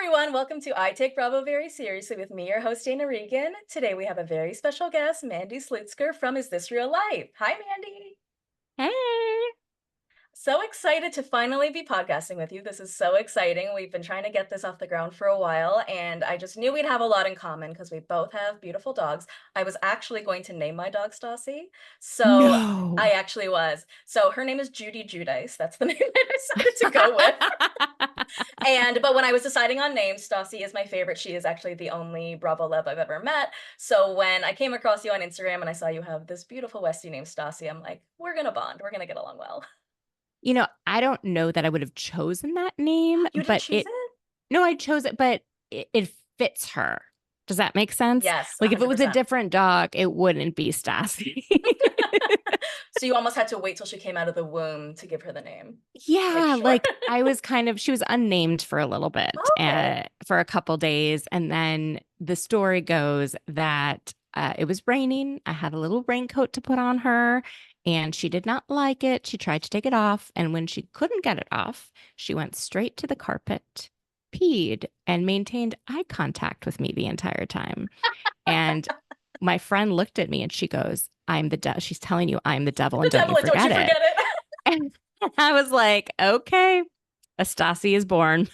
everyone. Welcome to I Take Bravo Very Seriously with me, your host, Dana Regan. Today we have a very special guest, Mandy Slutsker from Is This Real Life? Hi, Mandy. Hey. So excited to finally be podcasting with you. This is so exciting. We've been trying to get this off the ground for a while, and I just knew we'd have a lot in common because we both have beautiful dogs. I was actually going to name my dog Stassi. So I No. actually was. So her name is Judy Judice. That's the name that I decided to go with. But when I was deciding on names, Stassi is my favorite. She is actually the only Bravo Love I've ever met. So when I came across you on Instagram and I saw you have this beautiful Westie named Stassi, I'm like, we're gonna bond. We're gonna get along well. I don't know that I would have chosen that name, You didn't but choose it? no, I chose it, but it fits her. Does that make sense? Yes, Like if it was a 100%. different dog, it wouldn't be Stassi. So you almost had to wait till she came out of the womb to give her the name to make Yeah, sure. like she was unnamed for a little bit, Okay. for a couple days. And then the story goes that it was raining. I had a little raincoat to put on her, and she did not like it. She tried to take it off. And when she couldn't get it off, she went straight to the carpet, peed, and maintained eye contact with me the entire time. And my friend looked at me and she goes, I'm the devil. She's telling you I'm the devil The and don't you devil, and don't you forget it. forget it. And I was like, okay, Astasi is born.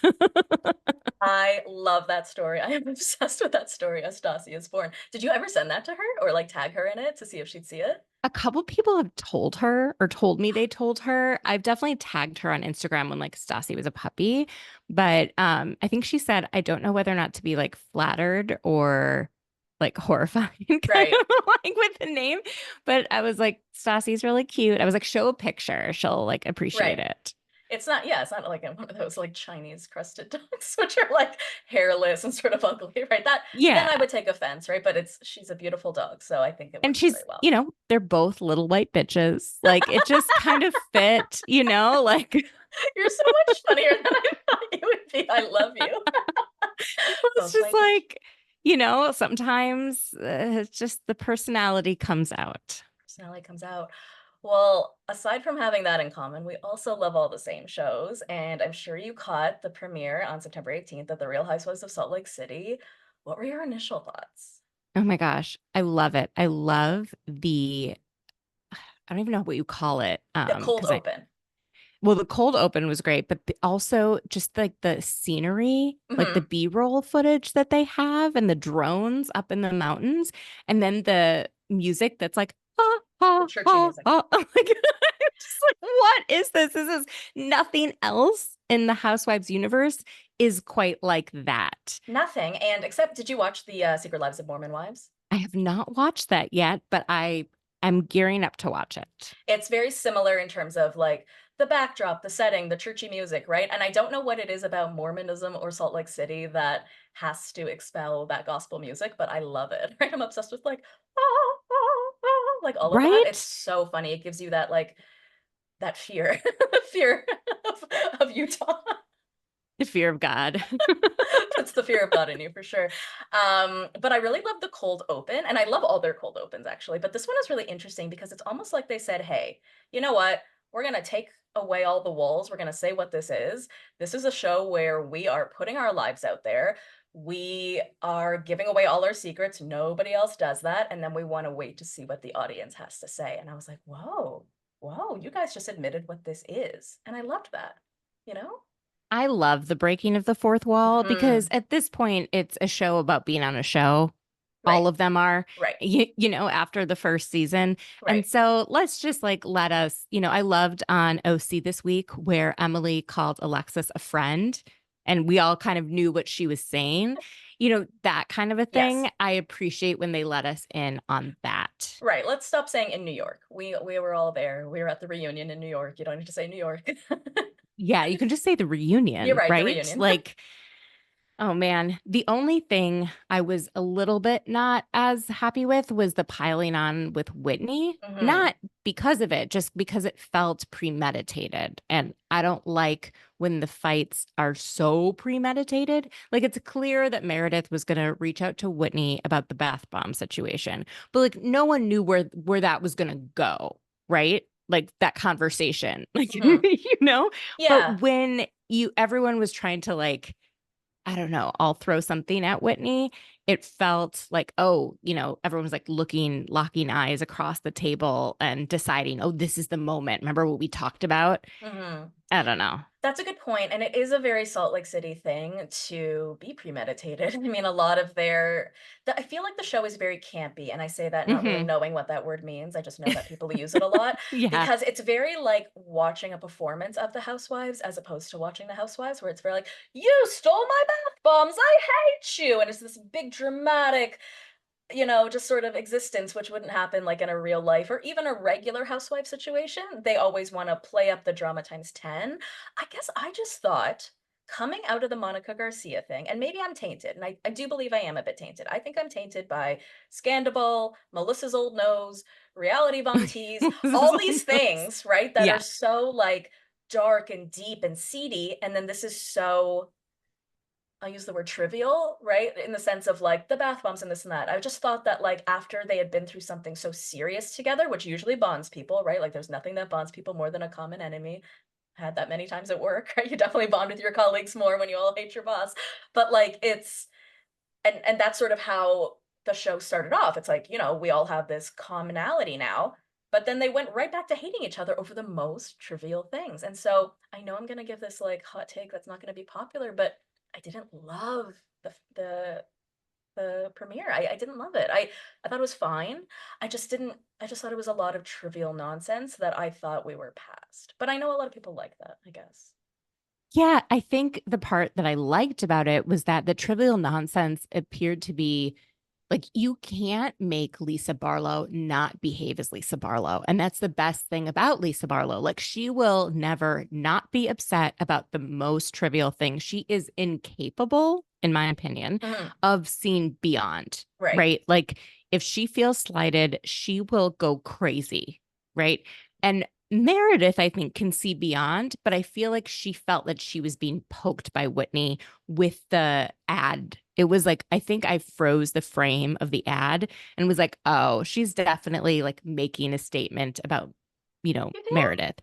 I love that story. I am obsessed with that story. Stassi is born. Did you ever send that to her or like tag her in it to see if she'd see it? A couple people have told her or told me they told her. I've definitely tagged her on Instagram when like Stassi was a puppy, but I think she said I don't know whether or not to be like flattered or like horrified kind Right. of like with the name. But I was like, Stassi's really cute. I was like, show a picture. She'll like appreciate Right. it. It's not like one of those like Chinese crusted dogs, which are like hairless and sort of ugly, right? That then Yeah. I would take offense, right? But she's a beautiful dog, so I think it And works very she's, well. they're both little white bitches. Like it just kind of fit, like You're so much funnier than I thought you would be. I love you. it's Both just white bitches. like, sometimes it's just the personality comes out. Personality comes out. Well, aside from having that in common, we also love all the same shows, and I'm sure you caught the premiere on September 18th of The Real Housewives of Salt Lake City. What were your initial thoughts? Oh my gosh, I love it. I love I don't even know what you call it. The cold Because open. the cold open was great, but also just like the scenery, like the Mhm. B-roll footage that they have and the drones up in the mountains, and then the music that's like, ha, The ha, churchy ha, music. ha. I'm like, just like, what is this? This is nothing else in the Housewives universe is quite like that. Nothing, and except did you watch the, Secret Lives of Mormon Wives? I have not watched that yet, but I'm gearing up to watch it. It's very similar in terms of, like, the backdrop, the setting, the churchy music, right? And I don't know what it is about Mormonism or Salt Lake City that has to expel that gospel music, but I love it, right? I'm obsessed with, like, "Ah, ah, ah," like, all of that. It's Right? so funny. It gives you that, like, that fear, fear of Utah. The fear of God. Puts the fear of God in you for sure. But I really love the cold open, and I love all their cold opens actually. But this one is really interesting because it's almost like they said, "Hey, you know what? We're gonna take away all the walls. We're gonna say what this is. This is a show where we are putting our lives out there. We are giving away all our secrets. Nobody else does that, and then we want to wait to see what the audience has to say." And I was like, "Whoa, whoa! You guys just admitted what this is," and I loved that. You know? I love the breaking of the fourth wall because Mm, at this point, it's a show about being on a show. right, All of them are, right, after the first season. And right. so let's just like let us, I loved on OC this week where Emily called Alexis a friend and we all kind of knew what she was saying. That kind of a Yes. thing. I appreciate when they let us in on that. Right, let's stop saying in New York. We were all there. We were at the reunion in New York. You don't need to say New York. Yeah, you can just say the You're reunion, right, the right? reunion. Like, oh man, the only thing I was a little bit not as happy with was the piling on with Whitney. Mhm. Not because of it, just because it felt premeditated. And I don't like when the fights are so premeditated. Like it's clear that Meredith was going to reach out to Whitney about the bath bomb situation, but like no one knew where that was going to go, right? Like that conversation, like Mhm. you know. But Yeah. when everyone was trying to like I don't know, I'll throw something at Whitney. It felt like, oh, everyone was like locking eyes across the table and deciding, oh, this is the moment. Remember what we talked about? Mhm. I don't know. That's a good point, and it is a very Salt Lake City thing to be premeditated. I mean, a lot of I feel like the show is very campy, and I say that not really Hmm. knowing what that word means. I just know that people use it a lot Yeah. because it's very like watching a performance of the Housewives as opposed to watching the Housewives, where it's very like, "You stole my bath bombs. I hate you," and it's this big dramatic just sort of existence, which wouldn't happen like in a real life or even a regular housewife situation. They always want to play up the drama times 10. I guess I just thought coming out of the Monica Garcia thing, and maybe I'm tainted, and I do believe I am a bit tainted. I think I'm tainted by Scandal, Melissa's old nose, reality Von Tease, all these things, right? That are Yeah. so like dark and deep and seedy. And then this is so I'll use the word trivial, right? In the sense of like the bath bombs and this and that. I just thought that like after they had been through something so serious together, which usually bonds people, right? Like there's nothing that bonds people more than a common enemy. I had that many times at work, right? You definitely bond with your colleagues more when you all hate your boss. But like and that's sort of how the show started off. It's like, we all have this commonality now. But then they went right back to hating each other over the most trivial things. And so I know I'm gonna give this like hot take that's not gonna be popular, but I didn't love the premiere. I didn't love it. I thought it was fine. I just thought it was a lot of trivial nonsense that I thought we were past. But I know a lot of people like that, I guess. Yeah, I think the part that I liked about it was that the trivial nonsense appeared to be like you can't make Lisa Barlow not behave as Lisa Barlow. And that's the best thing about Lisa Barlow. Like she will never not be upset about the most trivial thing. She is incapable, in my opinion, Mhm. of seeing beyond, Right. right? Like if she feels slighted, she will go crazy, right? And Meredith, I think, can see beyond, but I feel like she felt that she was being poked by Whitney with the ad. It was like, I think I froze the frame of the ad and was like, oh, she's definitely like making a statement about, You did? Meredith.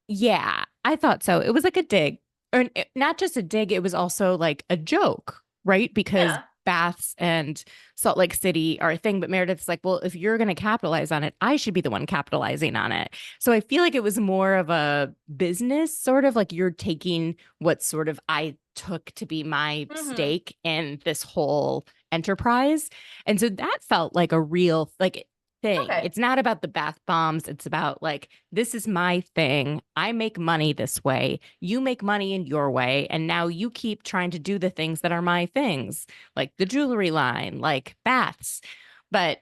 Yeah, I thought so. It was like a dig, or not just a dig, it was also like a joke, right? Because Yeah. Baths and Salt Lake City are a thing, but Meredith's like, well, if you're going to capitalize on it, I should be the one capitalizing on it. So I feel like it was more of a business sort of like you're taking what sort of I took to be my Mhm. stake in this whole enterprise. And so that felt like a real like thing. Okay. It's not about the bath bombs. It's about like, this is my thing. I make money this way. You make money in your way. And now you keep trying to do the things that are my things, like the jewelry line, like baths. But,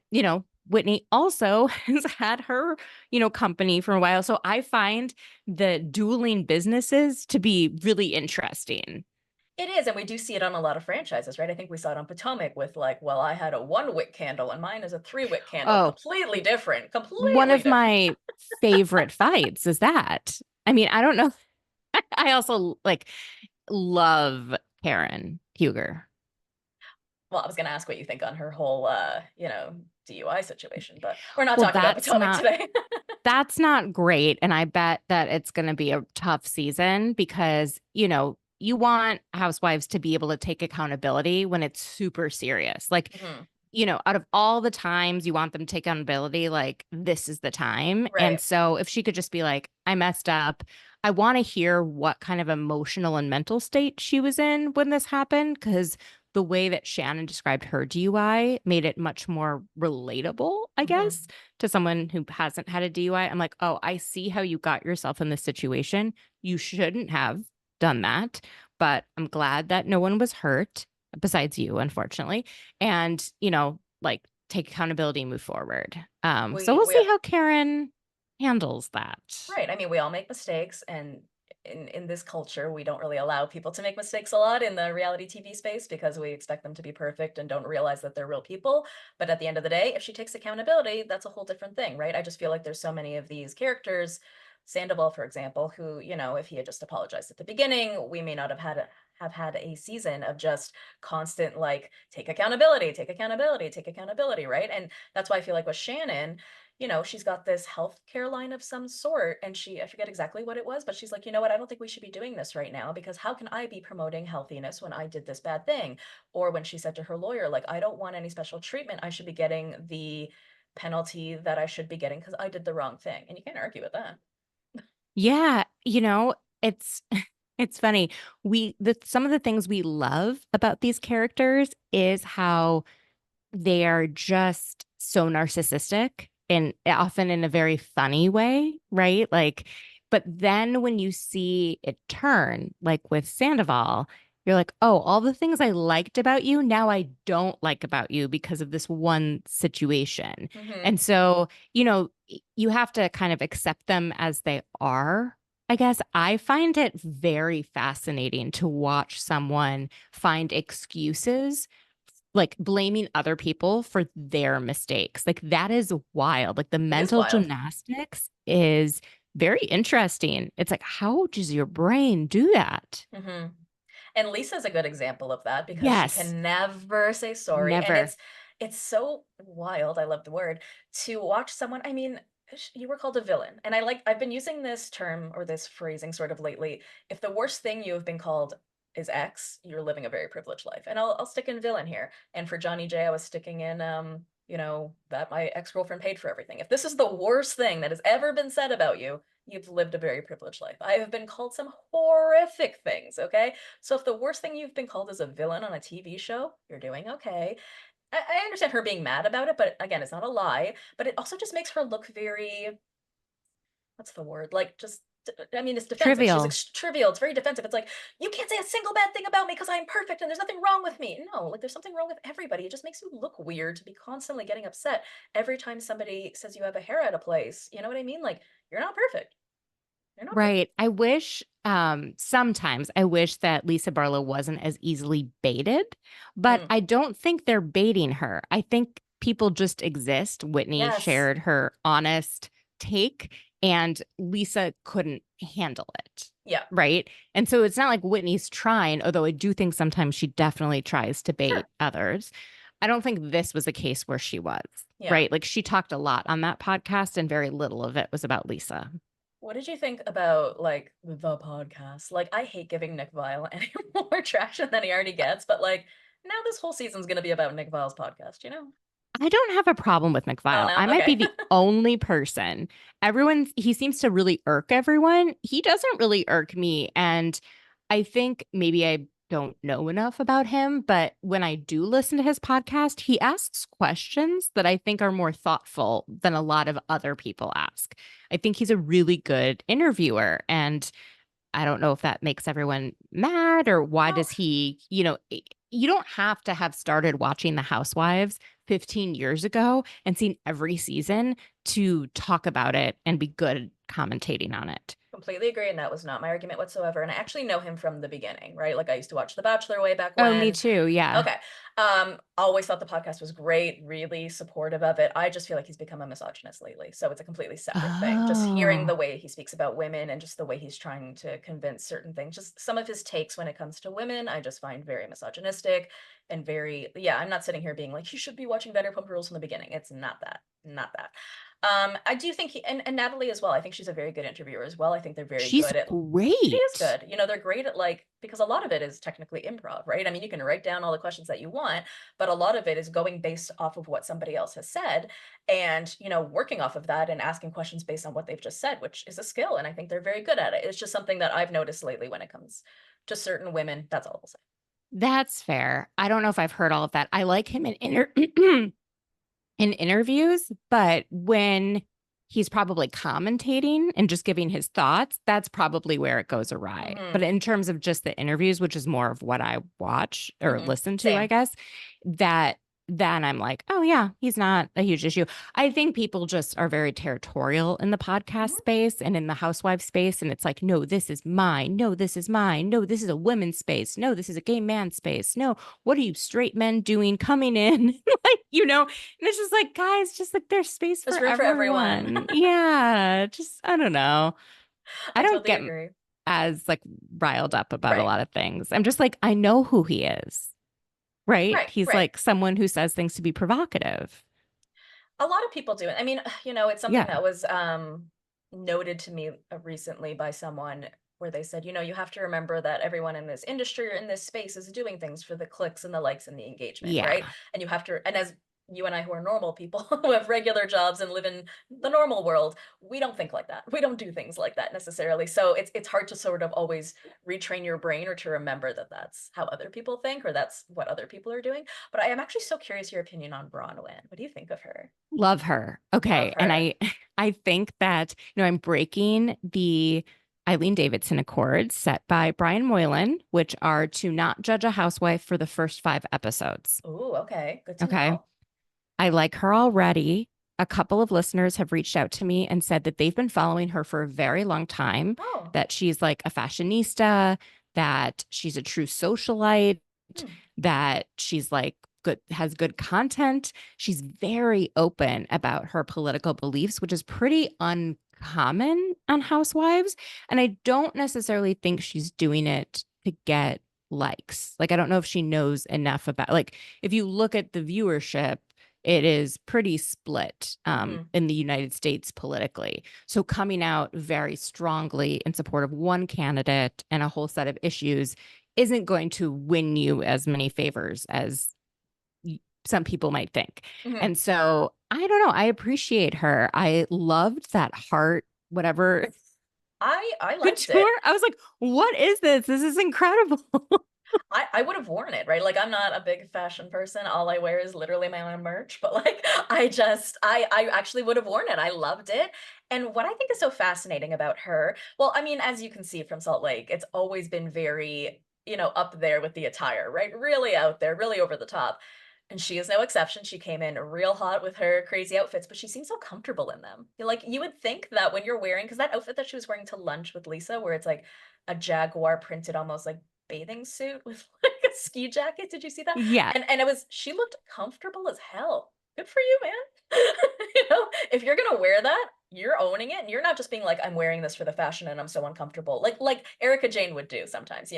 Whitney also has had her, company for a while. So I find the dueling businesses to be really interesting. It is, and we do see it on a lot of franchises, right? I think we saw it on Potomac with like, well, I had a 1-wick candle and mine is a 3-wick candle. Oh, Completely different. one Completely of different. my favorite fights is that. I mean, I don't know. I also like love Karen Huger. Well, I was gonna ask what you think on her whole DUI situation, but we're not Well, talking about Potomac today. that's not great. And I bet that it's going to be a tough season because, you want housewives to be able to take accountability when it's super serious. Like, Mhm. out of all the times you want them to take accountability, like this is the time. And Right. so if she could just be like, I messed up, I want to hear what kind of emotional and mental state she was in when this happened. Cause the way that Shannon described her DUI made it much more relatable, I Mhm. guess, to someone who hasn't had a DUI. I'm like, oh, I see how you got yourself in this situation. You shouldn't have done that, but I'm glad that no one was hurt besides you, unfortunately. And, like take accountability and move forward. So We we'll we see how Karen handles that. Right. I mean, we all make mistakes, and in this culture, we don't really allow people to make mistakes a lot in the reality TV space because we expect them to be perfect and don't realize that they're real people. But at the end of the day, if she takes accountability, that's a whole different thing, right? I just feel like there's so many of these characters, Sandoval, for example, who, if he had just apologized at the beginning, we may not have had a season of just constant like take accountability, take accountability, take accountability, right? And that's why I feel like with Shannon, she's got this healthcare line of some sort, and I forget exactly what it was, but she's like, you know what, I don't think we should be doing this right now, because how can I be promoting healthiness when I did this bad thing? Or when she said to her lawyer, like, I don't want any special treatment. I should be getting the penalty that I should be getting because I did the wrong thing. And you can't argue with that. Yeah, it's it's funny. Some of the things we love about these characters is how they are just so narcissistic and often in a very funny way, right? Like, but then when you see it turn, like with Sandoval, you're like, oh, all the things I liked about you, now I don't like about you because of this one situation. Hmm. And so, you have to kind of accept them as they are. I guess I find it very fascinating to watch someone find excuses like blaming other people for their mistakes. Like that is wild. Like the It is mental wild. gymnastics is very interesting. It's like, how does your brain do that? Hmm. And Lisa's a good example of that because she Yes, can never say sorry. And never. it's so wild, I love the word, to watch someone, I mean, you were called a villain. And I've been using this term or this phrasing sort of lately. If the worst thing you have been called is X, you're living a very privileged life. And I'll stick in villain here. And for Johnny J, I was sticking in that my ex-girlfriend paid for everything. If this is the worst thing that has ever been said about you, you've lived a very privileged life. I have been called some horrific things, okay? So if the worst thing you've been called is a villain on a TV show, you're doing okay. I understand her being mad about it, but again, it's not a lie. But it also just makes her look very, what's the word? Like, just, I mean, it's defensive. She's Trivial. trivial. It's very defensive. It's like, you can't say a single bad thing about me because I'm perfect and there's nothing wrong with me. No, like, there's something wrong with everybody. It just makes you look weird to be constantly getting upset every time somebody says you have a hair out of place. You know what I mean? Like, you're not perfect. You're not perfect. Right. I wish sometimes I wish that Lisa Barlow wasn't as easily baited, but Mm, I don't think they're baiting her. I think people just exist. Whitney yes. shared her honest take and Lisa couldn't handle it. Yeah. Right. And so it's not like Whitney's trying, although I do think sometimes she definitely tries to bait Sure. others. I don't think this was a case where she was. Yeah. Right. Like she talked a lot on that podcast and very little of it was about Lisa. What did you think about like the podcast? Like, I hate giving Nick Vile any more traction than he already gets, but like now this whole season's gonna be about Nick Vile's podcast, you know? I don't have a problem with Oh McVile. no? I might be Okay. the only person. He seems to really irk everyone. He doesn't really irk me. And I think maybe I don't know enough about him, but when I do listen to his podcast, he asks questions that I think are more thoughtful than a lot of other people ask. I think he's a really good interviewer. And I don't know if that makes everyone mad or why Well, does you don't have to have started watching The Housewives 15 years ago and seen every season to talk about it and be good commentating on it. completely agree, and that was not my argument whatsoever. And I actually know him from the beginning, right? Like I used to watch The Bachelor way back Oh, me when. too. Yeah. Okay. Always thought the podcast was great, really supportive of it. I just feel like he's become a misogynist lately. So it's a completely separate thing. Just hearing the Oh, way he speaks about women and just the way he's trying to convince certain things. Just some of his takes when it comes to women, I just find very misogynistic and very, yeah, I'm not sitting here being like, you should be watching Vanderpump Rules from the beginning. It's not that. Not that. I do think and Natalie as well. I think she's a very good interviewer as well. I think they're very she's good at she is great. good. They're great at like because a lot of it is technically improv, right? I mean, you can write down all the questions that you want, but a lot of it is going based off of what somebody else has said and, working off of that and asking questions based on what they've just said, which is a skill. And I think they're very good at it. It's just something that I've noticed lately when it comes to certain women. That's all I'll say. That's fair. I don't know if I've heard all of that. I like him in interviews, but when he's probably commentating and just giving his thoughts, that's probably where it goes awry. But Hmm. in terms of just the interviews, which is more of what I watch or Hmm. listen to, I Same. guess, that then I'm like, oh yeah, he's not a huge issue. I think people just are very territorial in the podcast Mhm. space and in the housewife space. And it's like, no, this is mine. No, this is mine. No, this is a women's space. No, this is a gay man space. No, what are you straight men doing coming in? And it's just like, guys, just like there's space There's for room for everyone. everyone. Yeah. Just, I don't know. I I don't totally get agree. as like riled up about a Right. lot of things. I'm just like, I know who he is, right? Right. He's Right. like someone who says things to be provocative. A lot of people do it. I mean, it's something Yeah. that was noted to me recently by someone where they said, you have to remember that everyone in this industry or in this space is doing things for the clicks and the likes and the engagement, right? Yeah. And you have to, and as you and I, who are normal people who have regular jobs and live in the normal world, we don't think like that. We don't do things like that necessarily. So it's hard to sort of always retrain your brain or to remember that that's how other people think or that's what other people are doing. But I am actually so curious your opinion on Bronwyn. What do you think of her? Love her. Love Okay. And her. I think that, I'm breaking the Eileen Davidson Accords set by Brian Moylan, which are to not judge a housewife for the first 5 episodes. Ooh, okay. Good to Okay. know. I like her already. A couple of listeners have reached out to me and said that they've been following her for a very long time, Oh. that she's like a fashionista, that she's a true socialite, Hmm. that she's like good, has good content. She's very open about her political beliefs, which is pretty uncommon on Housewives. And I don't necessarily think she's doing it to get likes. Like, I don't know if she knows enough about, like, if you look at the viewership, it is pretty split Mhm. in the United States politically. So coming out very strongly in support of one candidate and a whole set of issues isn't going to win you as many favors as some people might think. Mhm. And so I don't know. I appreciate her. I loved that heart, whatever I liked couture. it. I was like, what is this? This is incredible. I would have worn it, right? Like I'm not a big fashion person. All I wear is literally my own merch, but like I actually would have worn it. I loved it. And what I think is so fascinating about her, well, I mean, as you can see from Salt Lake, it's always been very, up there with the attire, right? Really out there, really over the top. And she is no exception. She came in real hot with her crazy outfits, but she seems so comfortable in them. Like you would think that when you're wearing, because that outfit that she was wearing to lunch with Lisa, where it's like a jaguar printed almost like bathing suit with like a ski jacket. Did you see that? Yeah. And it was she looked comfortable as hell. Good for you, man. If you're gonna wear that, you're owning it, and you're not just being like, I'm wearing this for the fashion and I'm so uncomfortable. Like Erica Jane would do sometimes.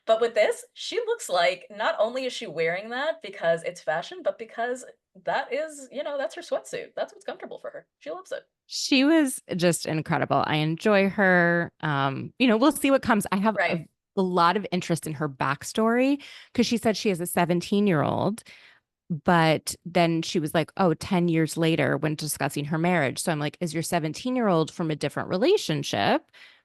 But with this, she looks like not only is she wearing that because it's fashion, but because that is, that's her sweatsuit. That's what's comfortable for her. She loves it. She was just incredible. I enjoy her. We'll see what comes. I have Right. a lot of interest in her backstory because she said she has a 17-year-old, but then she was like, oh, 10 years later when discussing her marriage. So I'm like, is your 17-year-old from a different relationship?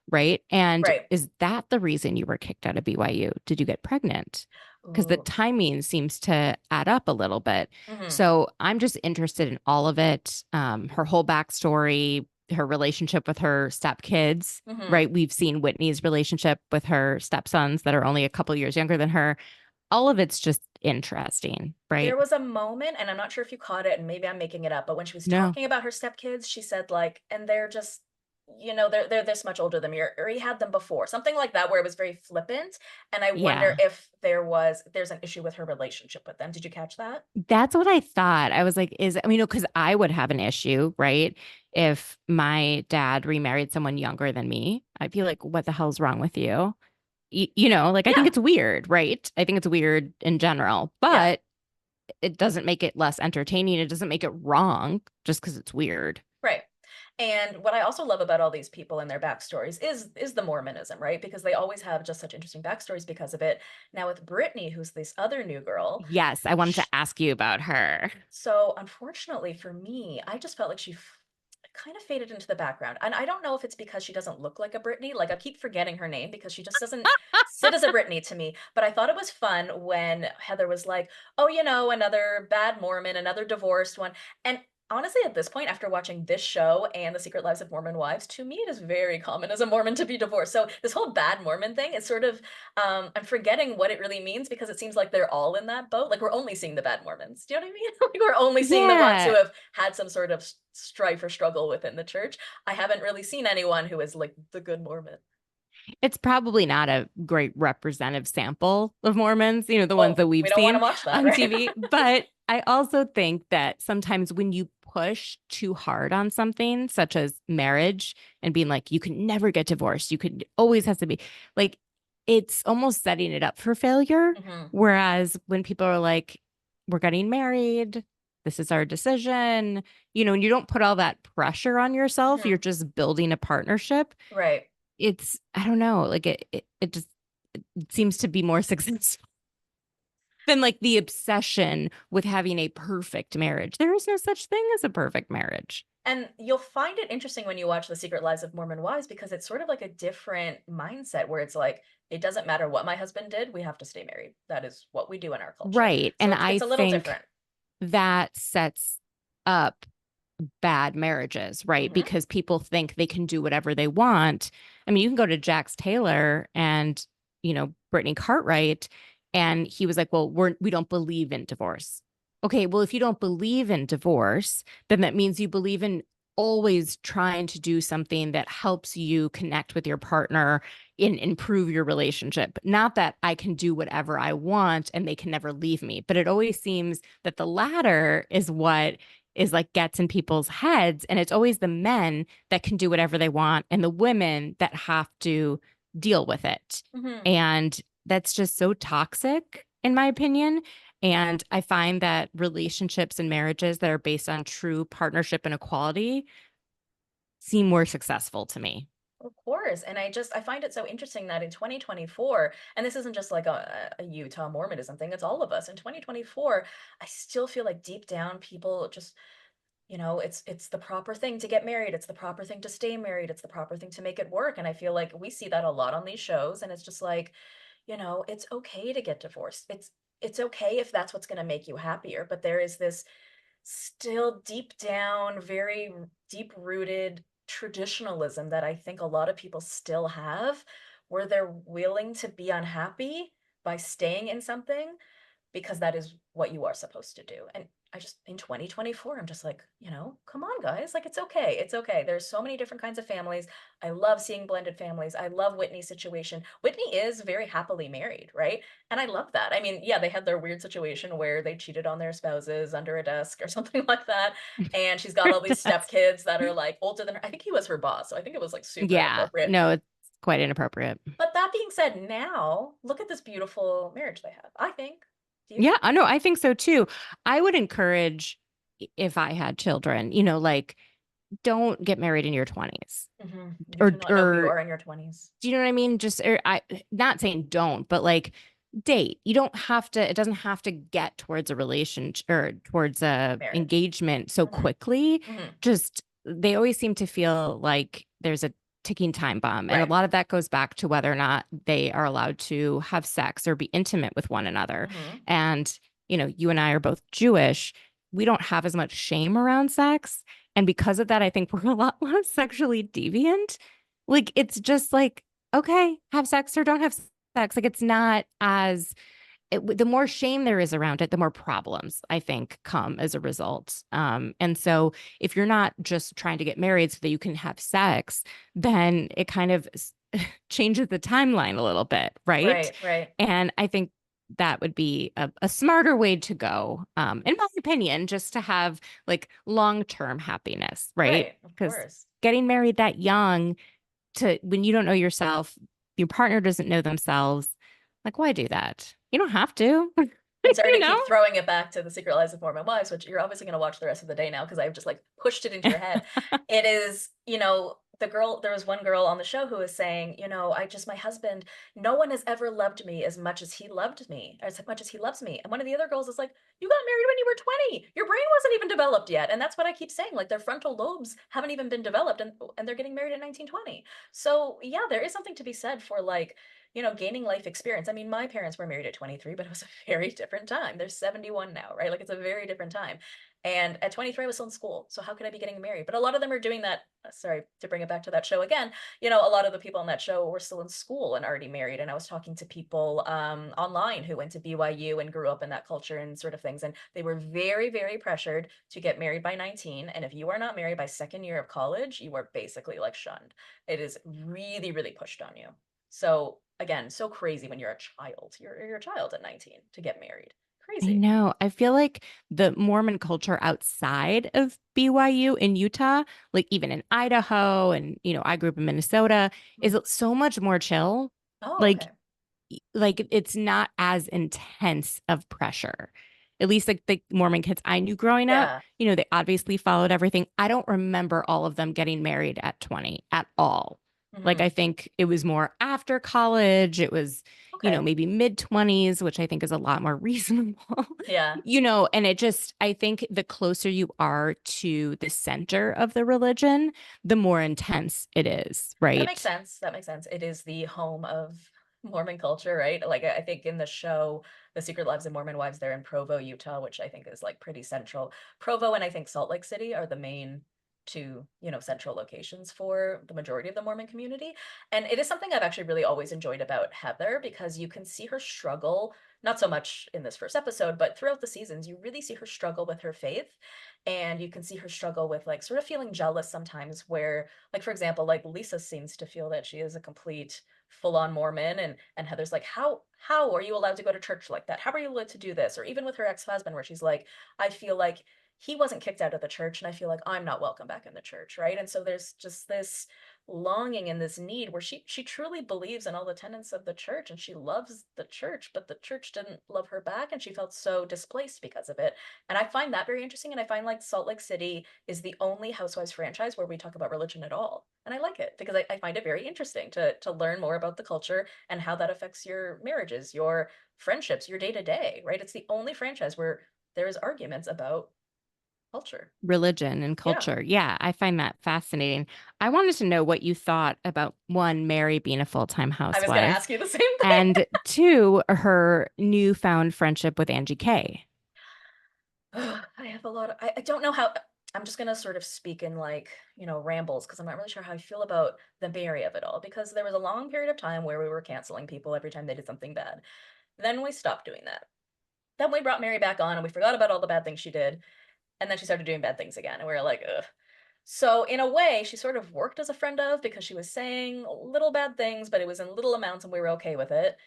Right. And Right. is that the reason you were kicked out of BYU? Did you get pregnant? Because the Ooh. timing seems to add up a little bit. Hmm. So I'm just interested in all of it. Her whole backstory, her relationship with her stepkids, Hmm. right? We've seen Whitney's relationship with her stepsons that are only a couple years younger than her. All of it's just interesting, right? There was a moment, and I'm not sure if you caught it, and maybe I'm making it up, but when she was No. talking about her stepkids, she said like, and they're just, they're this much older than me, or he had them before, something like that, where it was very flippant. And I wonder Yeah. if there's an issue with her relationship with them. Did you catch that? That's what I thought. I was like, because I would have an issue, right? If my dad remarried someone younger than me, I'd be like, what the hell's wrong with you? Like I think Yeah, it's weird, right? I think it's weird in general, yeah. but it doesn't make it less entertaining. It doesn't make it wrong just because it's weird. Right. And what I also love about all these people and their backstories is the Mormonism, right? Because they always have just such interesting backstories because of it. Now with Brittany, who's this other new girl, Yes, I wanted to ask you about her. so unfortunately for me, I just felt like she kind of faded into the background. And I don't know if it's because she doesn't look like a Brittany. Like I keep forgetting her name because she just doesn't sit as a Brittany to me. But I thought it was fun when Heather was like, oh, another bad Mormon, another divorced one. And honestly, at this point, after watching this show and The Secret Lives of Mormon Wives, to me, it is very common as a Mormon to be divorced. So this whole bad Mormon thing is sort of, I'm forgetting what it really means because it seems like they're all in that boat. Like we're only seeing the bad Mormons. Do you know what I mean? Like we're only seeing the ones who Yeah. have had some sort of strife or struggle within the church. I haven't really seen anyone who is like the good Mormon. It's probably not a great representative sample of Mormons, the ones Well, that we've we don't want to seen watch that, on right? TV. But I also think that sometimes when you push too hard on something, such as marriage, and being like, you can never get divorced, you could always has to be like, it's almost setting it up for failure. Hmm. Whereas when people are like, we're getting married, this is our decision, and you don't put all that pressure on yourself. You're Mhm. just building a partnership. Right. I don't know, like it just it seems to be more successful than like the obsession with having a perfect marriage. There is no such thing as a perfect marriage. And you'll find it interesting when you watch The Secret Lives of Mormon Wives because it's sort of like a different mindset where it's like, it doesn't matter what my husband did, we have to stay married. That is what we do in our culture. Right. So And it's I it's a little think different. that sets up bad marriages, right? Mhm. Because people think they can do whatever they want. I mean, you can go to Jax Taylor and, Brittany Cartwright, and he was like, well, we don't believe in divorce. Okay, well, if you don't believe in divorce, then that means you believe in always trying to do something that helps you connect with your partner and improve your relationship. Not that I can do whatever I want and they can never leave me, but it always seems that the latter is what is like gets in people's heads. And it's always the men that can do whatever they want and the women that have to deal with it. Mhm. And that's just so toxic, in my opinion. And I find that relationships and marriages that are based on true partnership and equality seem more successful to me. Of course. And I find it so interesting that in 2024, and this isn't just like a Utah Mormonism thing, it's all of us. In 2024, I still feel like deep down people just, it's the proper thing to get married. It's the proper thing to stay married. It's the proper thing to make it work. And I feel like we see that a lot on these shows. And it's just like, it's okay to get divorced. It's okay if that's what's going to make you happier. But there is this still deep down, very deep rooted traditionalism that I think a lot of people still have, where they're willing to be unhappy by staying in something because that is what you are supposed to do. And I just, in 2024, I'm just like, come on, guys. Like, it's okay. It's okay. There's so many different kinds of families. I love seeing blended families. I love Whitney's situation. Whitney is very happily married, right? And I love that. I mean, yeah, they had their weird situation where they cheated on their spouses under a desk or something like that. And she's got all these That's, stepkids that are like older than her. I think he was her boss. So I think it was like super yeah, inappropriate. no, it's quite inappropriate. But that being said, now look at this beautiful marriage they have, I think. Do you? Yeah, I know. I think so too. I would encourage if I had children, like don't get married in your 20s. You Or do not know who you or are in your 20s. do you know what I mean? Just I not saying don't, but like date. You don't have to, it doesn't have to get towards a relationship or towards a Marriage. engagement so Mhm, quickly. mhm. Just they always seem to feel like there's a ticking time bomb. And a Right. lot of that goes back to whether or not they are allowed to have sex or be intimate with one another. Mhm. And, you and I are both Jewish. We don't have as much shame around sex. And because of that, I think we're a lot less sexually deviant. Like it's just like, okay, have sex or don't have sex. Like it's not as the more shame there is around it, the more problems I think come as a result. And so if you're not just trying to get married so that you can have sex, then it kind of changes the timeline a little bit, right? Right, right, And I think that would be a smarter way to go, in my opinion, just to have like long-term happiness, right? right, of Because course. getting married that young to when you don't know yourself, your partner doesn't know themselves, like why do that? You don't have to, And sorry you to know? keep throwing it back to The Secret Lives of Mormon Wives, which you're obviously gonna watch the rest of the day now because I've just, like, pushed it into your head. It is, there was one girl on the show who was saying, my husband, no one has ever loved me as much as he loved me, as much as he loves me." And one of the other girls is like, "You got married when you were 20. Your brain wasn't even developed yet." And that's what I keep saying, like, their frontal lobes haven't even been developed, and they're getting married at 19, 20. So, yeah, there is something to be said for, like, gaining life experience. I mean, my parents were married at 23, but it was a very different time. They're 71 now, right? Like it's a very different time. And at 23, I was still in school. So how could I be getting married? But a lot of them are doing that. Sorry to bring it back to that show again. A lot of the people on that show were still in school and already married. And I was talking to people online who went to BYU and grew up in that culture and sort of things. And they were very, very pressured to get married by 19. And if you are not married by second year of college, you are basically like shunned. It is really, really pushed on you. So again, so crazy when you're a child. You're a child at 19 to get married. I Crazy. know. I feel like the Mormon culture outside of BYU in Utah, like even in Idaho, and I grew up in Minnesota, Mhm. is so much more chill. Oh, Like okay. like it's not as intense of pressure. at least like the Mormon kids I knew growing up, Yeah. they obviously followed everything. I don't remember all of them getting married at 20 at all. Like, I Hmm. think it was more after college. It was, Okay. maybe mid 20s, which I think is a lot more reasonable. Yeah. And it just, I think the closer you are to the center of the religion, the more intense it is, That makes right? sense. That makes sense. It is the home of Mormon culture, right? Like I think in the show, The Secret Lives of Mormon Wives, they're in Provo, Utah, which I think is like pretty central. Provo and I think Salt Lake City are the main two, central locations for the majority of the Mormon community. And it is something I've actually really always enjoyed about Heather because you can see her struggle, not so much in this first episode, but throughout the seasons, you really see her struggle with her faith. And you can see her struggle with like sort of feeling jealous sometimes where like for example, like Lisa seems to feel that she is a complete full-on Mormon and Heather's like, how are you allowed to go to church like that? How are you allowed to do this? Or even with her ex-husband where she's like, I feel like he wasn't kicked out of the church and I feel like I'm not welcome back in the church, right? And so there's just this longing and this need where she truly believes in all the tenets of the church and she loves the church, but the church didn't love her back and she felt so displaced because of it. And I find that very interesting. And I find like Salt Lake City is the only Housewives franchise where we talk about religion at all. And I like it because I find it very interesting to learn more about the culture and how that affects your marriages, your friendships, your day to day, right? It's the only franchise where there is arguments about culture. Religion and Yeah. culture. Yeah, I find that fascinating. I wanted to know what you thought about one, Mary being a full-time I was going to housewife, ask you the same thing. and two, her newfound friendship with Angie K. I have a lot of, I don't know how, I'm just going to sort of speak in like, rambles because I'm not really sure how I feel about the Mary of it all because there was a long period of time where we were canceling people every time they did something bad. Then we stopped doing that. Then we brought Mary back on and we forgot about all the bad things she did. And then she started doing bad things again. And we were like, ugh. So in a way, she sort of worked as a friend of because she was saying little bad things, but it was in little amounts and we were okay with it.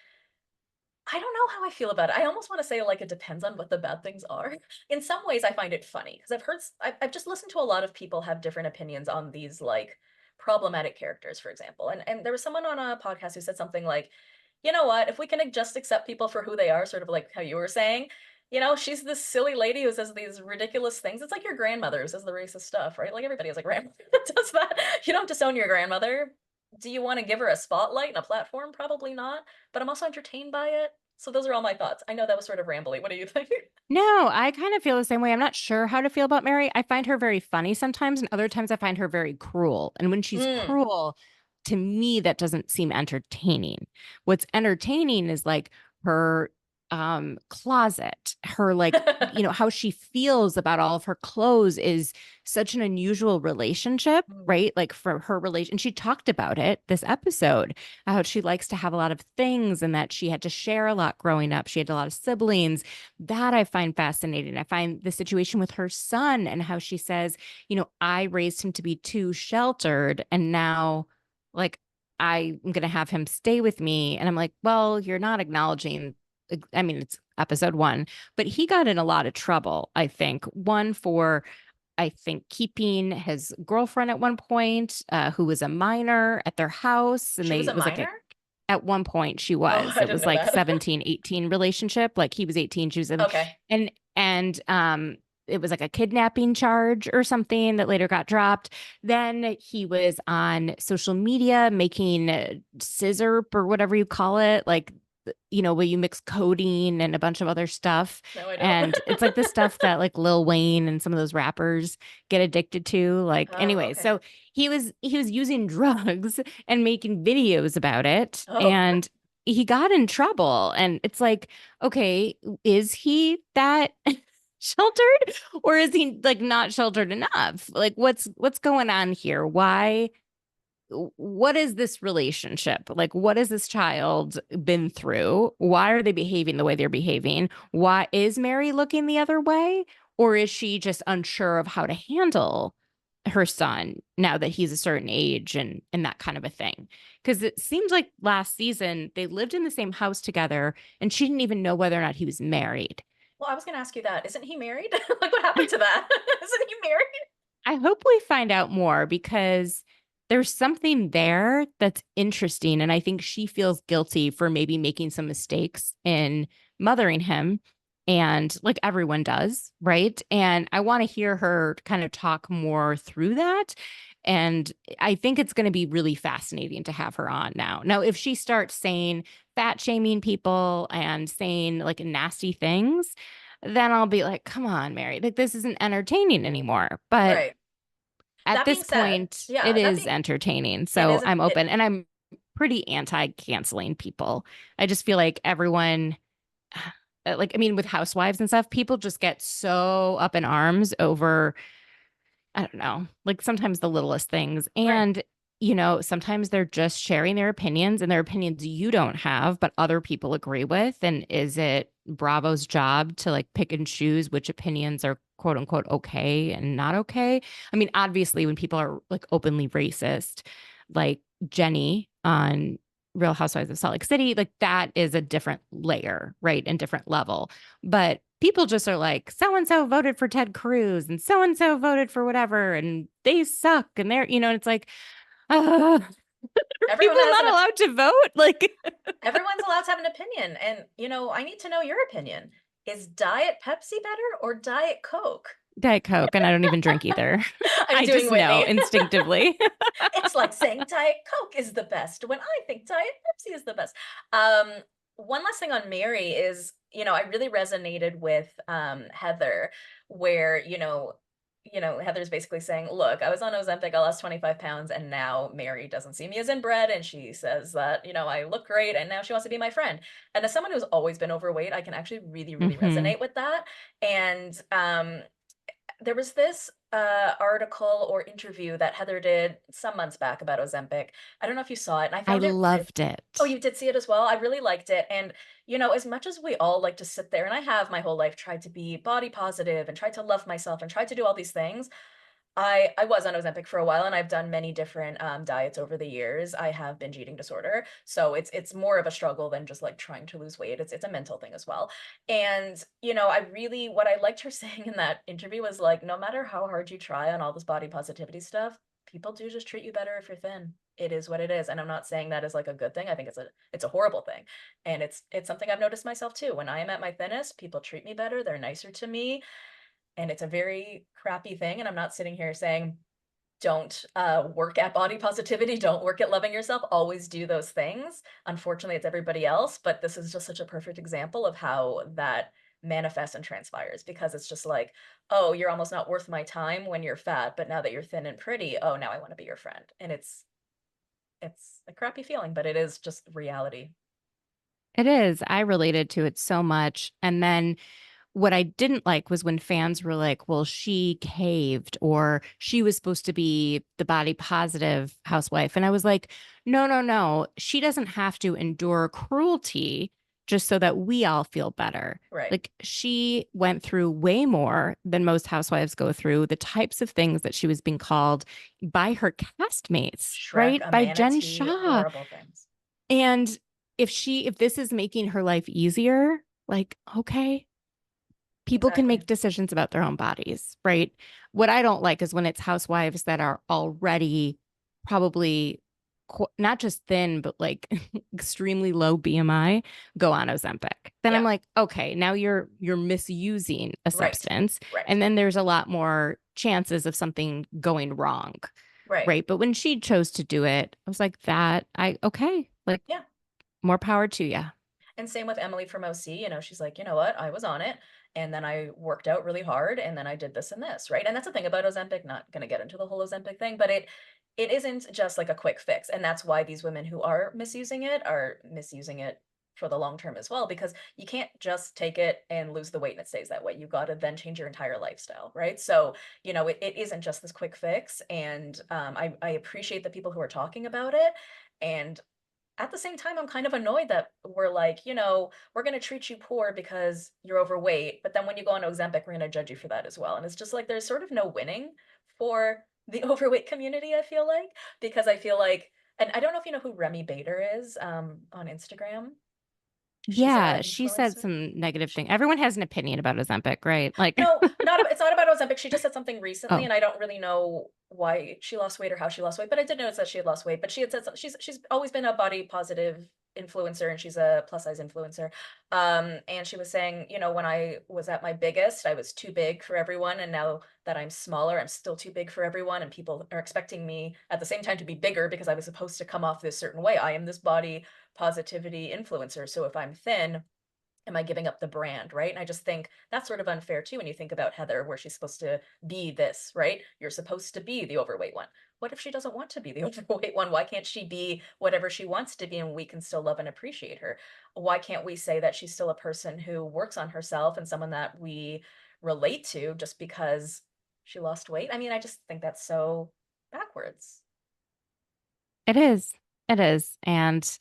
I don't know how I feel about it. I almost want to say like it depends on what the bad things are. In some ways, I find it funny because I've just listened to a lot of people have different opinions on these like problematic characters, for example. And there was someone on a podcast who said something like, you know what, if we can just accept people for who they are, sort of like how you were saying, she's this silly lady who says these ridiculous things. It's like your grandmother who says the racist stuff, right? Like everybody has a grandmother that does that. You don't disown your grandmother. Do you want to give her a spotlight and a platform? Probably not. But I'm also entertained by it. So those are all my thoughts. I know that was sort of rambly. What do you think? No, I kind of feel the same way. I'm not sure how to feel about Mary. I find her very funny sometimes, and other times I find her very cruel. And when she's Mm. cruel, to me, that doesn't seem entertaining. What's entertaining is like her closet, her like, how she feels about all of her clothes is such an unusual relationship, Mm. right? Like for her relation, she talked about it this episode, how she likes to have a lot of things and that she had to share a lot growing up. She had a lot of siblings that I find fascinating. I find the situation with her son and how she says, I raised him to be too sheltered and now like I'm going to have him stay with me. And I'm like, well, you're not acknowledging. I mean, it's episode one, but he got in a lot of trouble, I think. One for, I think, keeping his girlfriend at one point, who was a minor at their house. And She was they, a it was like minor? at one point she Oh, was, I it didn't was know like that. 17, 18 relationship. Like he was 18, she was in, Okay. and it was like a kidnapping charge or something that later got dropped. Then he was on social media making scissor or whatever you call it, like where you mix codeine and a bunch of other stuff. No, I don't. And it's like the stuff that like Lil Wayne and some of those rappers get addicted to. Like Oh, anyway, okay. so he was using drugs and making videos about it. Oh. And he got in trouble. And it's like, okay, is he that sheltered or is he like not sheltered enough? Like what's going on here? What is this relationship? Like, what has this child been through? Why are they behaving the way they're behaving? Why is Mary looking the other way? Or is she just unsure of how to handle her son now that he's a certain age and that kind of a thing? Because it seems like last season they lived in the same house together and she didn't even know whether or not he was married. Well, I was going to ask you that. Isn't he married? Like, what happened to that? Isn't he married? I hope we find out more because there's something there that's interesting. And I think she feels guilty for maybe making some mistakes in mothering him. and like everyone does, right? And I want to hear her kind of talk more through that. And I think it's going to be really fascinating to have her on now. Now, if she starts saying fat shaming people and saying like nasty things, then I'll be like, come on, Mary, like this isn't entertaining anymore. But Right. at That being this said, point, it yeah, is entertaining. it So is I'm it open and I'm pretty anti canceling people. I just feel like everyone like I mean with housewives and stuff, people just get so up in arms over I don't know, like sometimes the littlest things. right. And sometimes they're just sharing their opinions and their opinions you don't have, but other people agree with. And is it Bravo's job to like pick and choose which opinions are quote unquote okay and not okay? I mean, obviously, when people are like openly racist, like Jenny on Real Housewives of Salt Lake City, like that is a different layer, right? And different level. But people just are like, so and so voted for Ted Cruz and so voted for whatever, and they suck. And and it's like, are Everyone people has not allowed to vote? Like, everyone's allowed to have an opinion, and I need to know your opinion. Is Diet Pepsi better or Diet Coke? Diet Coke, and I don't even drink either. I'm I doing just know Whitney. instinctively. It's like saying Diet Coke is the best when I think Diet Pepsi is the best. Um, One last thing on Mary is, I really resonated with Heather, where, Heather's basically saying, look, I was on Ozempic, I lost 25 pounds, and now Mary doesn't see me as inbred, and she says that, I look great, and now she wants to be my friend. And as someone who's always been overweight, I can actually really, really Hmm. resonate with that. And there was this article or interview that Heather did some months back about Ozempic. I don't know if you saw it, and I I found it loved Oh, it. you did see it as well? I really liked it. And, as much as we all like to sit there, and I have my whole life tried to be body positive and tried to love myself and tried to do all these things, I was on Ozempic for a while, and I've done many different diets over the years. I have binge eating disorder, so it's more of a struggle than just like trying to lose weight. It's a mental thing as well. And I really what I liked her saying in that interview was like, no matter how hard you try on all this body positivity stuff, people do just treat you better if you're thin. It is what it is, and I'm not saying that is like a good thing. I think it's a horrible thing, and it's something I've noticed myself too. When I am at my thinnest, people treat me better. They're nicer to me, and it's a very crappy thing. And I'm not sitting here saying don't work at body positivity, don't work at loving yourself, always do those things. Unfortunately, it's everybody else, but this is just such a perfect example of how that manifests and transpires, because it's just like, oh, you're almost not worth my time when you're fat, but now that you're thin and pretty, oh, now I want to be your friend. And it's a crappy feeling, but it is just reality. It is. I related to it so much. And then what I didn't like was when fans were like, well, she caved or she was supposed to be the body positive housewife. And I was like, no, no, no. She doesn't have to endure cruelty just so that we all feel better. Right. Like she went through way more than most housewives go through, the types of things that she was being called by her castmates, Shrek, right? a By Jen manatee, Shaw. horrible things. And if this is making her life easier, like, okay, people can Exactly. make decisions about their own bodies, right? What I don't like is when it's housewives that are already probably not just thin, but like extremely low BMI go on Ozempic. Then I'm Yeah. like, okay, now you're misusing a Right. substance, Right. and then there's a lot more chances of something going wrong, Right. right? But when she chose to do it, I was like, that I okay, like Yeah. more power to you. And same with Emily from OC, she's like, you know what? I was on it, and then I worked out really hard, and then I did this and this, right? And that's the thing about Ozempic, not going to get into the whole Ozempic thing, but it isn't just like a quick fix. And that's why these women who are misusing it for the long term as well, because you can't just take it and lose the weight and it stays that way. You got to then change your entire lifestyle, right? So, it isn't just this quick fix. And I appreciate the people who are talking about it. And at the same time, I'm kind of annoyed that we're like, we're going to treat you poor because you're overweight. But then when you go on Ozempic, we're going to judge you for that as well. And it's just like, there's sort of no winning for the overweight community, I feel like, because I feel like, and I don't know if you know who Remy Bader is on Instagram. She's Yeah, an she said influencer. some negative thing. Everyone has an opinion about Ozempic, right? Like, No, it's not about Ozempic. She just said something recently, oh, and I don't really know why she lost weight or how she lost weight, but I did notice that she had lost weight. But she had said she's always been a body positive influencer, and she's a plus size influencer. And she was saying, you know, when I was at my biggest, I was too big for everyone. And now that I'm smaller, I'm still too big for everyone. And people are expecting me at the same time to be bigger because I was supposed to come off this certain way. I am this body positivity influencer. So if I'm thin, am I giving up the brand, right? And I just think that's sort of unfair too when you think about Heather, where she's supposed to be this, right? You're supposed to be the overweight one. What if she doesn't want to be the overweight one? Why can't she be whatever she wants to be and we can still love and appreciate her? Why can't we say that she's still a person who works on herself and someone that we relate to just because she lost weight? I mean, I just think that's so backwards. It is. It is. And,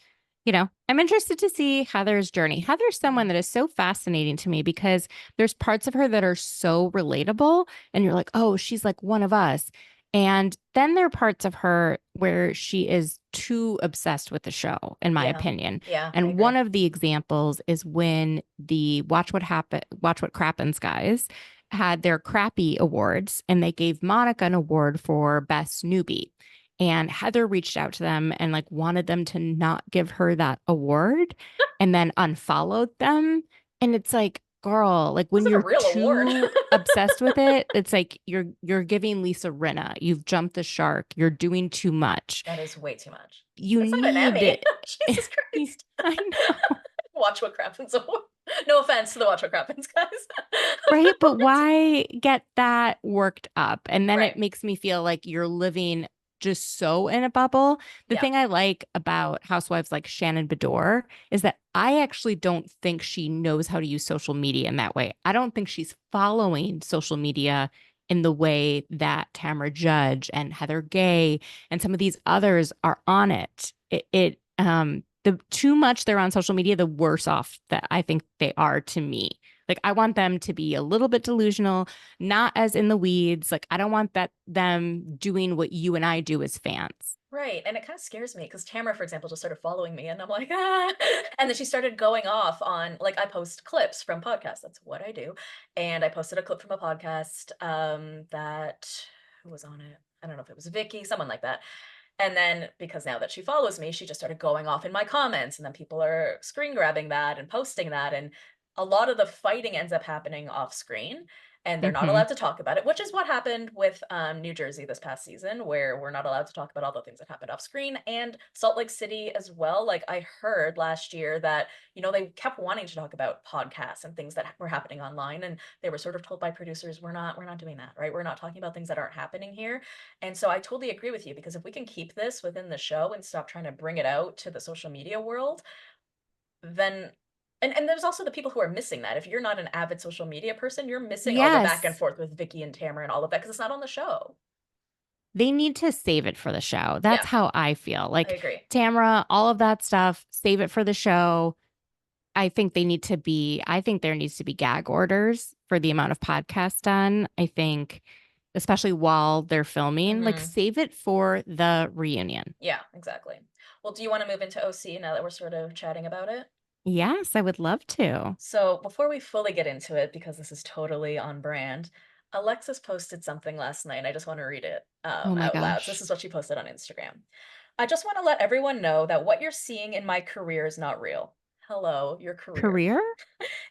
I'm interested to see Heather's journey. Heather's someone Mhm. that is so fascinating to me because there's parts of her that are so relatable. And you're like, oh, she's like one of us. And then there are parts of her where she is too obsessed with the show, in my Yeah. opinion. Yeah, I And one agree. of the examples is when the Watch What Crappens guys had their crappy awards and they gave Monica an award for best newbie. And Heather reached out to them and like wanted them to not give her that award and then unfollowed them. And it's like, girl, like This when is a you're real award. too obsessed with it, it's like you're giving Lisa Rinna. You've jumped the shark. You're doing too much. That is way too much. You That's not an need Emmy. Jesus Christ. I know. Watch what crappens. No offense to the Watch what crappens guys. Right? But why get that worked up? And then it Right. makes me feel like you're living just so in a bubble. The Yeah. thing I like about housewives like Shannon Bedore is that I actually don't think she knows how to use social media in that way. I don't think she's following social media in the way that Tamra Judge and Heather Gay and some of these others are on it. The too much they're on social media, the worse off that I think they are to me. Like I want them to be a little bit delusional, not as in the weeds. Like I don't want them doing what you and I do as fans. Right. And it kind of scares me because Tamara, for example, just started following me and I'm like, ah. And then she started going off on, like, I post clips from podcasts. That's what I do. And I posted a clip from a podcast that, who was on it? I don't know if it was Vicky, someone like that. And then because now that she follows me, she just started going off in my comments. And then people are screen grabbing that and posting that. And a lot of the fighting ends up happening off screen and they're not Hmm. allowed to talk about it, which is what happened with New Jersey this past season, where we're not allowed to talk about all the things that happened off screen, and Salt Lake City as well. Like I heard last year that, you know, they kept wanting to talk about podcasts and things that were happening online, and they were sort of told by producers, we're not doing that, right? We're not talking about things that aren't happening here. And so I totally agree with you, because if we can keep this within the show and stop trying to bring it out to the social media world, then and there's also the people who are missing that. If you're not an avid social media person, you're missing all the back and Yes, forth with Vicky and Tamara and all of that because it's not on the show. they need to save it for the show. That's Yeah, how I feel. I Like agree. Tamara, all of that stuff, save it for the show. I think there needs to be gag orders for the amount of podcasts done. I think, especially while they're filming, like Hmm. save it for the reunion. Yeah, exactly. Well, do you want to move into OC now that we're sort of chatting about it? Yes, I would love to. So before we fully get into it, because this is totally on brand, Alexis posted something last night. I just want to read it Oh my out loud. So this gosh. is what she posted on Instagram. I just want to let everyone know that what you're seeing in my career is not real. Hello, your career. Career?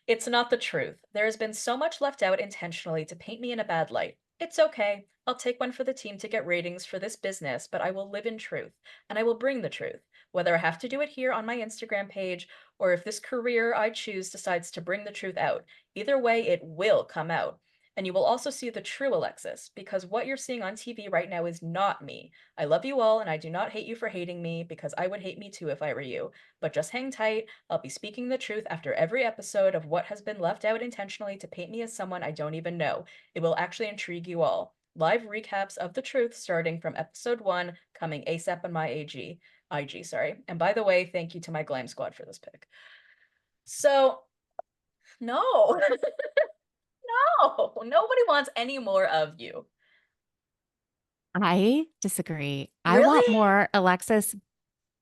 It's not the truth. There has been so much left out intentionally to paint me in a bad light. It's okay. I'll take one for the team to get ratings for this business, but I will live in truth, and I will bring the truth. Whether I have to do it here on my Instagram page, or if this career I choose decides to bring the truth out. Either way, it will come out. And you will also see the true Alexis, because what you're seeing on TV right now is not me. I love you all, and I do not hate you for hating me, because I would hate me too if I were you. But just hang tight. I'll be speaking the truth after every episode of what has been left out intentionally to paint me as someone I don't even know. It will actually intrigue you all. Live recaps of the truth starting from episode 1 coming ASAP on my IG, sorry. And by the way, thank you to my glam squad for this pick. So, no. No. Nobody wants any more of you. I disagree. I Really? want more Alexis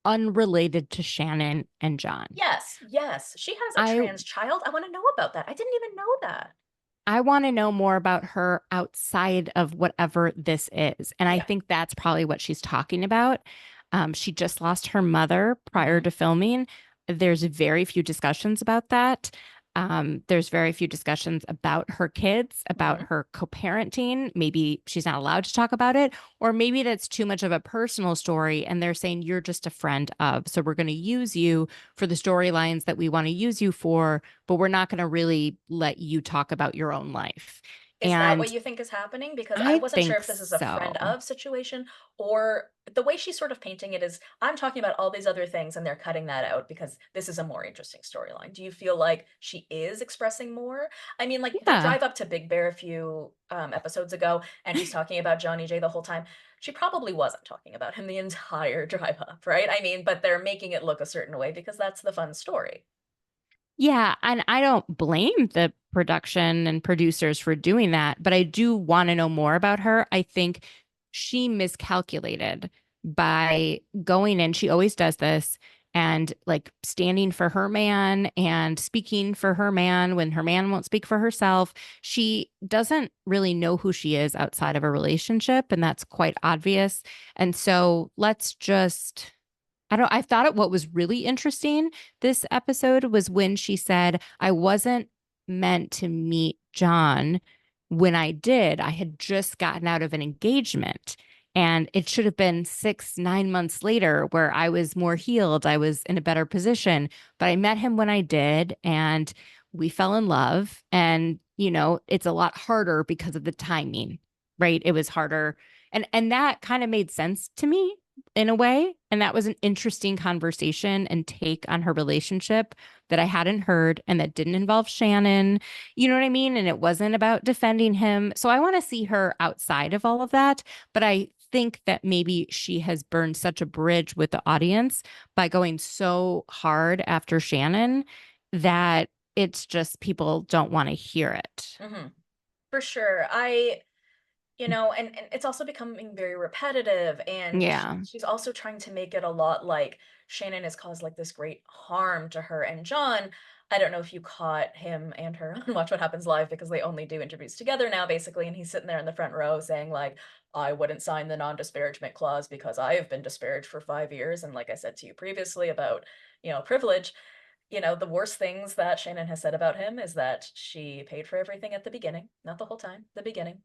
unrelated to Shannon and John. Yes, yes. She has a I trans child. I want to know about that. I didn't even know that. I want to know more about her outside of whatever this is. And I Yeah. think that's probably what she's talking about. She just lost her mother prior Hmm. to filming. there's very few discussions about that. There's very few discussions about her kids, about Mhm. her co-parenting. Maybe she's not allowed to talk about it, or maybe that's too much of a personal story and they're saying you're just a friend of. So we're going to use you for the storylines that we want to use you for, but we're not going to really let you talk about your own life. Is that what And you think is happening? Because I I wasn't sure think if this is a friend so. of situation or the way she's sort of painting it is I'm talking about all these other things and they're cutting that out because this is a more interesting storyline. Do you feel like she is expressing more? I mean, like the Yeah. drive up to Big Bear a few episodes ago, and she's talking about Johnny J the whole time. She probably wasn't talking about him the entire drive up, right? I mean, but they're making it look a certain way because that's the fun story. Yeah, and I don't blame the production and producers for doing that, but I do want to know more about her. I think she miscalculated by going in. She always does this and like standing for her man and speaking for her man when her man won't speak for herself. She doesn't really know who she is outside of a relationship, and that's quite obvious. And so let's just I thought what was really interesting this episode was when she said, I wasn't meant to meet John. When I did, I had just gotten out of an engagement. And it should have been 6, 9 months later where I was more healed. I was in a better position. But I met him when I did, and we fell in love. And, it's a lot harder because of the timing, right? It was harder. And that kind of made sense to me in a way. And that was an interesting conversation and take on her relationship that I hadn't heard and that didn't involve Shannon. You know what I mean? And it wasn't about defending him. So I want to see her outside of all of that. But I think that maybe she has burned such a bridge with the audience by going so hard after Shannon that it's just people don't want to hear it. Hmm. For sure. And it's also becoming very repetitive, and Yeah. she's also trying to make it a lot like Shannon has caused like this great harm to her and John. I don't know if you caught him and her on Watch What Happens Live because they only do interviews together now, basically, and he's sitting there in the front row saying like, I wouldn't sign the non-disparagement clause because I have been disparaged for 5 years. And like I said to you previously about, privilege, the worst things that Shannon has said about him is that she paid for everything at the beginning, not the whole time, the beginning,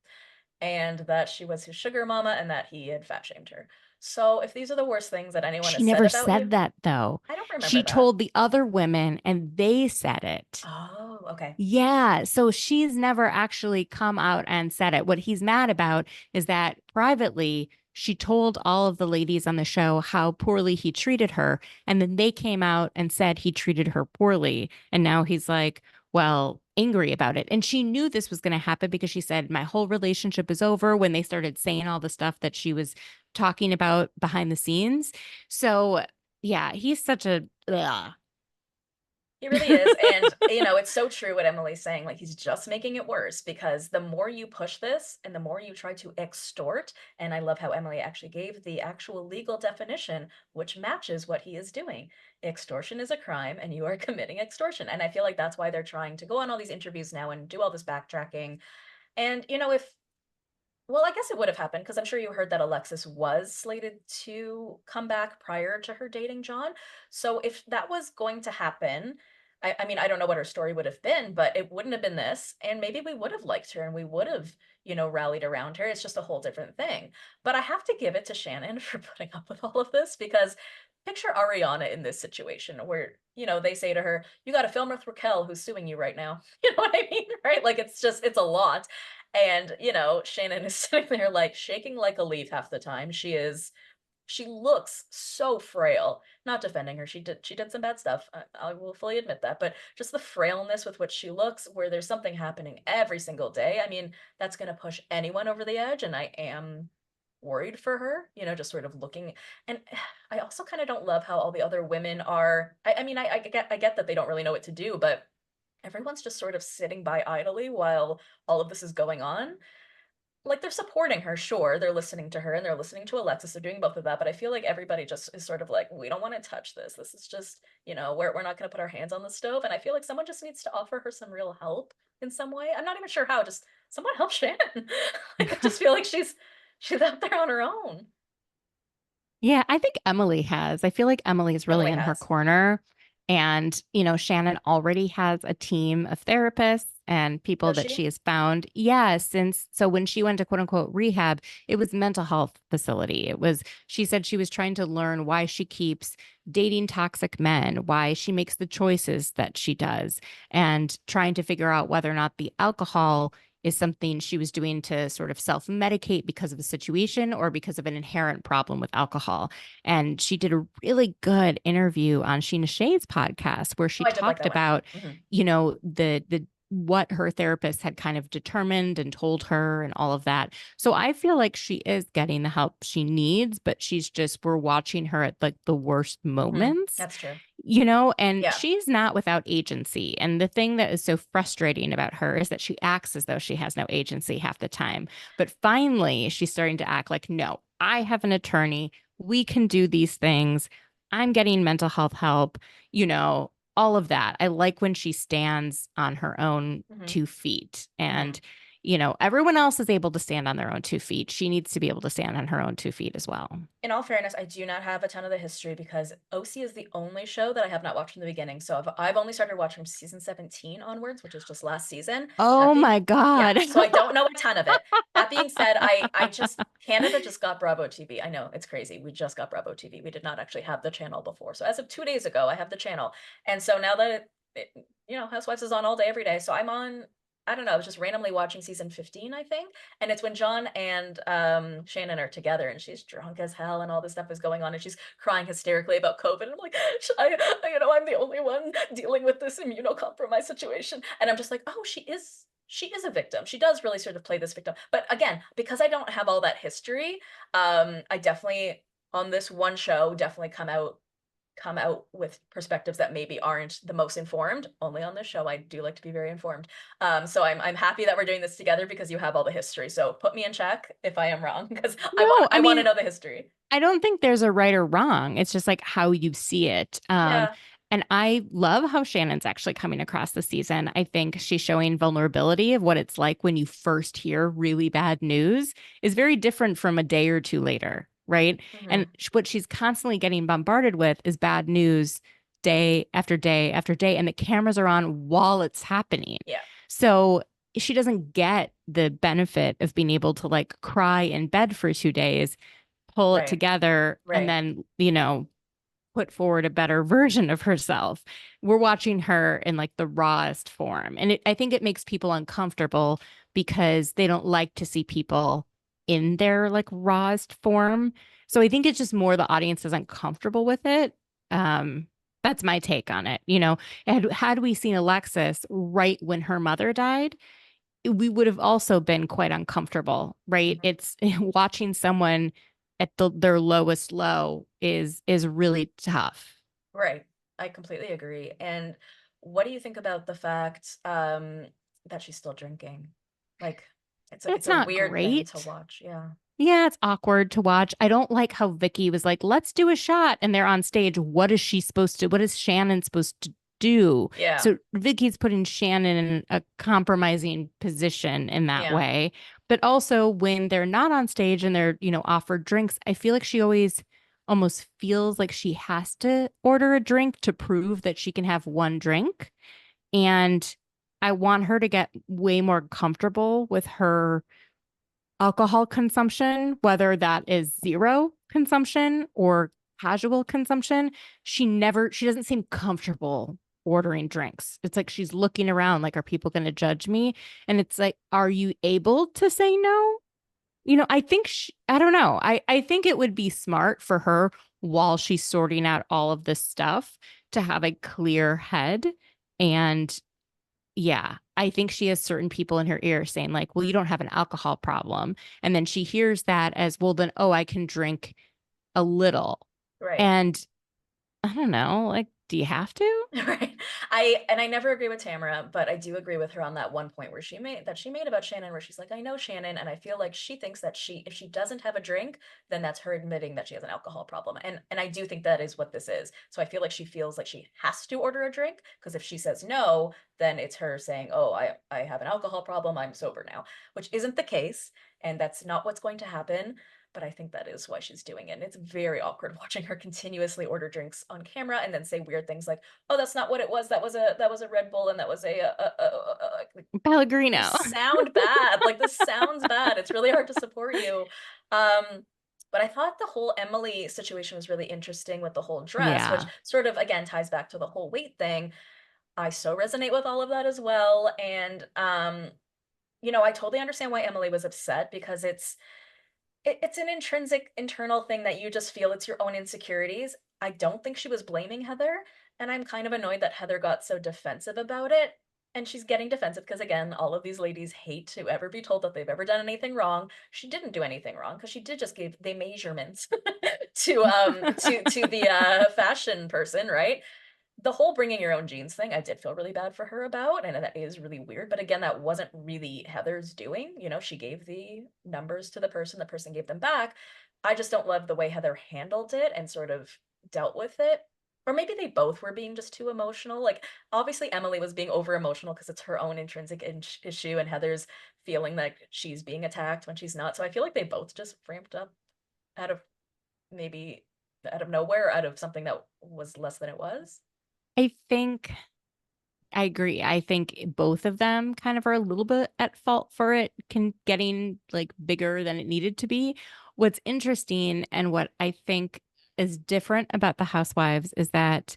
and that she was his sugar mama and that he had fat shamed her. So if these are the worst things that anyone She has said never about you, said that though. I don't remember She that. told the other women and they said it. Oh, okay. Yeah. So she's never actually come out and said it. What he's mad about is that privately, she told all of the ladies on the show how poorly he treated her. And then they came out and said he treated her poorly. And now he's like, well, angry about it. And she knew this was going to happen because she said, my whole relationship is over when they started saying all the stuff that she was talking about behind the scenes. So, yeah, he's such a, ugh. He really is. And, it's so true what Emily's saying. Like, he's just making it worse because the more you push this and the more you try to extort, and I love how Emily actually gave the actual legal definition, which matches what he is doing. Extortion is a crime and you are committing extortion. And I feel like that's why they're trying to go on all these interviews now and do all this backtracking. And, if well, I guess it would have happened because I'm sure you heard that Alexis was slated to come back prior to her dating John. So if that was going to happen, I mean, I don't know what her story would have been, but it wouldn't have been this. And maybe we would have liked her and we would have, rallied around her. It's just a whole different thing. But I have to give it to Shannon for putting up with all of this because picture Ariana in this situation where, they say to her, you got to film with Raquel who's suing you right now. You know what I mean? Right? Like it's a lot. And, Shannon is sitting there like shaking like a leaf half the time. She looks so frail. Not defending her. She did some bad stuff. I will fully admit that, but just the frailness with which she looks where there's something happening every single day. I mean, that's going to push anyone over the edge and I am worried for her, just sort of looking and I also kind of don't love how all the other women are I mean I get that they don't really know what to do, but everyone's just sort of sitting by idly while all of this is going on. Like they're supporting her, sure. They're listening to her and they're listening to Alexis. They're doing both of that. But I feel like everybody just is sort of like, we don't want to touch this. This is just, we're not going to put our hands on the stove. And I feel like someone just needs to offer her some real help in some way. I'm not even sure how. Just someone help Shannon. Like, I just feel like she's out there on her own. Yeah, I think Emily has. I feel like Emily is really Emily in her has. corner. And, you know, Shannon already has a team of therapists and people Does that she she? has found. Yeah, since so when she went to quote unquote rehab, it was mental health facility. It was, she said she was trying to learn why she keeps dating toxic men, why she makes the choices that she does, and trying to figure out whether or not the alcohol is something she was doing to sort of self medicate because of the situation or because of an inherent problem with alcohol. And she did a really good interview on Sheena Shade's podcast where Oh, she I did like talked that one. about, Mhm. you know, the what her therapist had kind of determined and told her and all of that. So I feel like she is getting the help she needs, but she's just, we're watching her at like the worst Mhm. moments, That's true. you know, and Yeah. she's not without agency. And the thing that is so frustrating about her is that she acts as though she has no agency half the time. But finally, she's starting to act like, no, I have an attorney. We can do these things. I'm getting mental health help, you know, all of that. I like when she stands on her own Mhm. 2 feet. And, Mhm. you know, everyone else is able to stand on their own 2 feet. She needs to be able to stand on her own 2 feet as well. In all fairness, I do not have a ton of the history because OC is the only show that I have not watched from the beginning. So I've only started watching from season 17 onwards, which is just last season. That Oh being my Yeah, God. so I don't know a ton of it. That being said, I just Canada just got Bravo TV. I know, it's crazy. We just got Bravo TV. We did not actually have the channel before. So as of 2 days ago, I have the channel. And so now that Housewives is on all day every day. So I'm on, I don't know, I was just randomly watching season 15, I think. And it's when John and Shannon are together and she's drunk as hell and all this stuff is going on and she's crying hysterically about COVID. And I'm like, I'm the only one dealing with this immunocompromised situation. And I'm just like, oh, she is a victim. She does really sort of play this victim. But again, because I don't have all that history, I definitely on this one show definitely come out with perspectives that maybe aren't the most informed. Only on this show, I do like to be very informed. So I'm happy that we're doing this together because you have all the history. So put me in check if I am wrong because I want No, I I want to mean, know the history. I don't think there's a right or wrong. It's just like how you see it. Yeah. And I love how Shannon's actually coming across this season. I think she's showing vulnerability of what it's like when you first hear really bad news is very different from a day or two later, right? And Hmm. what she's constantly getting bombarded with is bad news day after day after day, and the cameras are on while it's happening. Yeah. So she doesn't get the benefit of being able to like cry in bed for 2 days, pull it Right. together, and Right. then, you know, put forward a better version of herself. We're watching her in like the rawest form. And I think it makes people uncomfortable because they don't like to see people in their like rawest form. So I think it's just more the audience is uncomfortable with it. Um, that's my take on it. You know, had we seen Alexis right when her mother died, we would have also been quite uncomfortable, right? Mhm. It's watching someone at their lowest low is really tough. Right. I completely agree. And what do you think about the fact that she's still drinking? Like it's a It's it's a not weird thing to great. watch. Yeah. Yeah, it's awkward to watch. I don't like how Vicky was like, let's do a shot. And they're on stage. What is Shannon supposed to do? Yeah. So Vicky's putting Shannon in a compromising position in that Yeah. way. But also when they're not on stage and they're, you know, offered drinks, I feel like she always almost feels like she has to order a drink to prove that she can have one drink. And I want her to get way more comfortable with her alcohol consumption, whether that is zero consumption or casual consumption. She doesn't seem comfortable ordering drinks. It's like she's looking around like, are people going to judge me? And it's like, are you able to say no? You know, I don't know. I think it would be smart for her while she's sorting out all of this stuff to have a clear head. And yeah, I think she has certain people in her ear saying, like, well, you don't have an alcohol problem. And then she hears that as, well, then, oh, I can drink a little. Right. And I don't know, like, do you have to? Right. I never agree with Tamara, but I do agree with her on that one point where she made about Shannon where she's like, I know Shannon, and I feel like she thinks that if she doesn't have a drink, then that's her admitting that she has an alcohol problem. And I do think that is what this is. So I feel like she feels like she has to order a drink because if she says no, then it's her saying, "Oh, I have an alcohol problem. I'm sober now," which isn't the case, and that's not what's going to happen. but I think that is why she's doing it. And it's very awkward watching her continuously order drinks on camera and then say weird things like, "Oh, that's not what it was. That was a Red Bull, and that was like, you Pellegrino. sound bad. Like, this sounds bad. It's really hard to support you." Um, but I thought the whole Emily situation was really interesting with the whole dress, which Yeah. sort of again ties back to the whole weight thing. I so resonate with all of that as well. And I totally understand why Emily was upset because it's an intrinsic internal thing that you just feel it's your own insecurities. I don't think she was blaming Heather, and I'm kind of annoyed that Heather got so defensive about it. And she's getting defensive because again, all of these ladies hate to ever be told that they've ever done anything wrong. She didn't do anything wrong because she did just give the measurements to the fashion person, right? The whole bringing your own jeans thing, I did feel really bad for her about, and that is really weird. But again, that wasn't really Heather's doing. She gave the numbers to the person gave them back. I just don't love the way Heather handled it and sort of dealt with it. Or maybe they both were being just too emotional. Like, obviously, Emily was being over emotional because it's her own intrinsic issue, and Heather's feeling like she's being attacked when she's not. So I feel like they both just ramped up out of maybe out of nowhere, out of something that was less than it was. I think I agree. I think both of them kind of are a little bit at fault for it getting like bigger than it needed to be. What's interesting and what I think is different about the housewives is that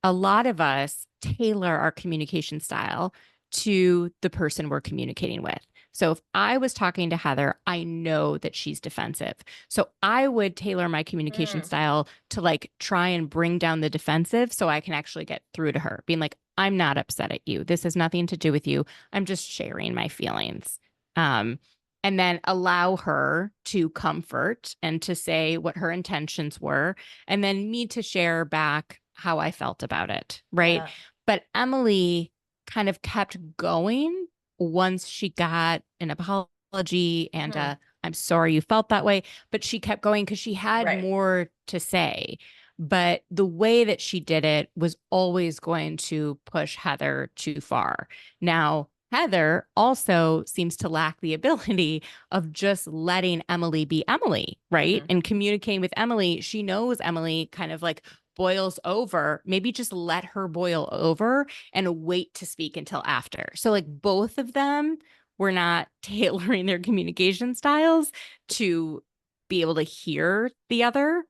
a lot of us tailor our communication style to the person we're communicating with. So if I was talking to Heather, I know that she's defensive. So I would tailor my communication Mm, style to like try and bring down the defensive so I can actually get through to her, being like, I'm not upset at you. This has nothing to do with you. I'm just sharing my feelings. Um, and then allow her to comfort and to say what her intentions were, and then me to share back how I felt about it. Right. yeah. But Emily kind of kept going once she got an apology and Mhm. I'm sorry you felt that way. But she kept going because she had Right. more to say. But the way that she did it was always going to push Heather too far. Now, Heather also seems to lack the ability of just letting Emily be Emily, right? Mhm. And communicating with Emily. She knows Emily kind of like boils over. Maybe just let her boil over and wait to speak until after. So, like, both of them were not tailoring their communication styles to be able to hear the other.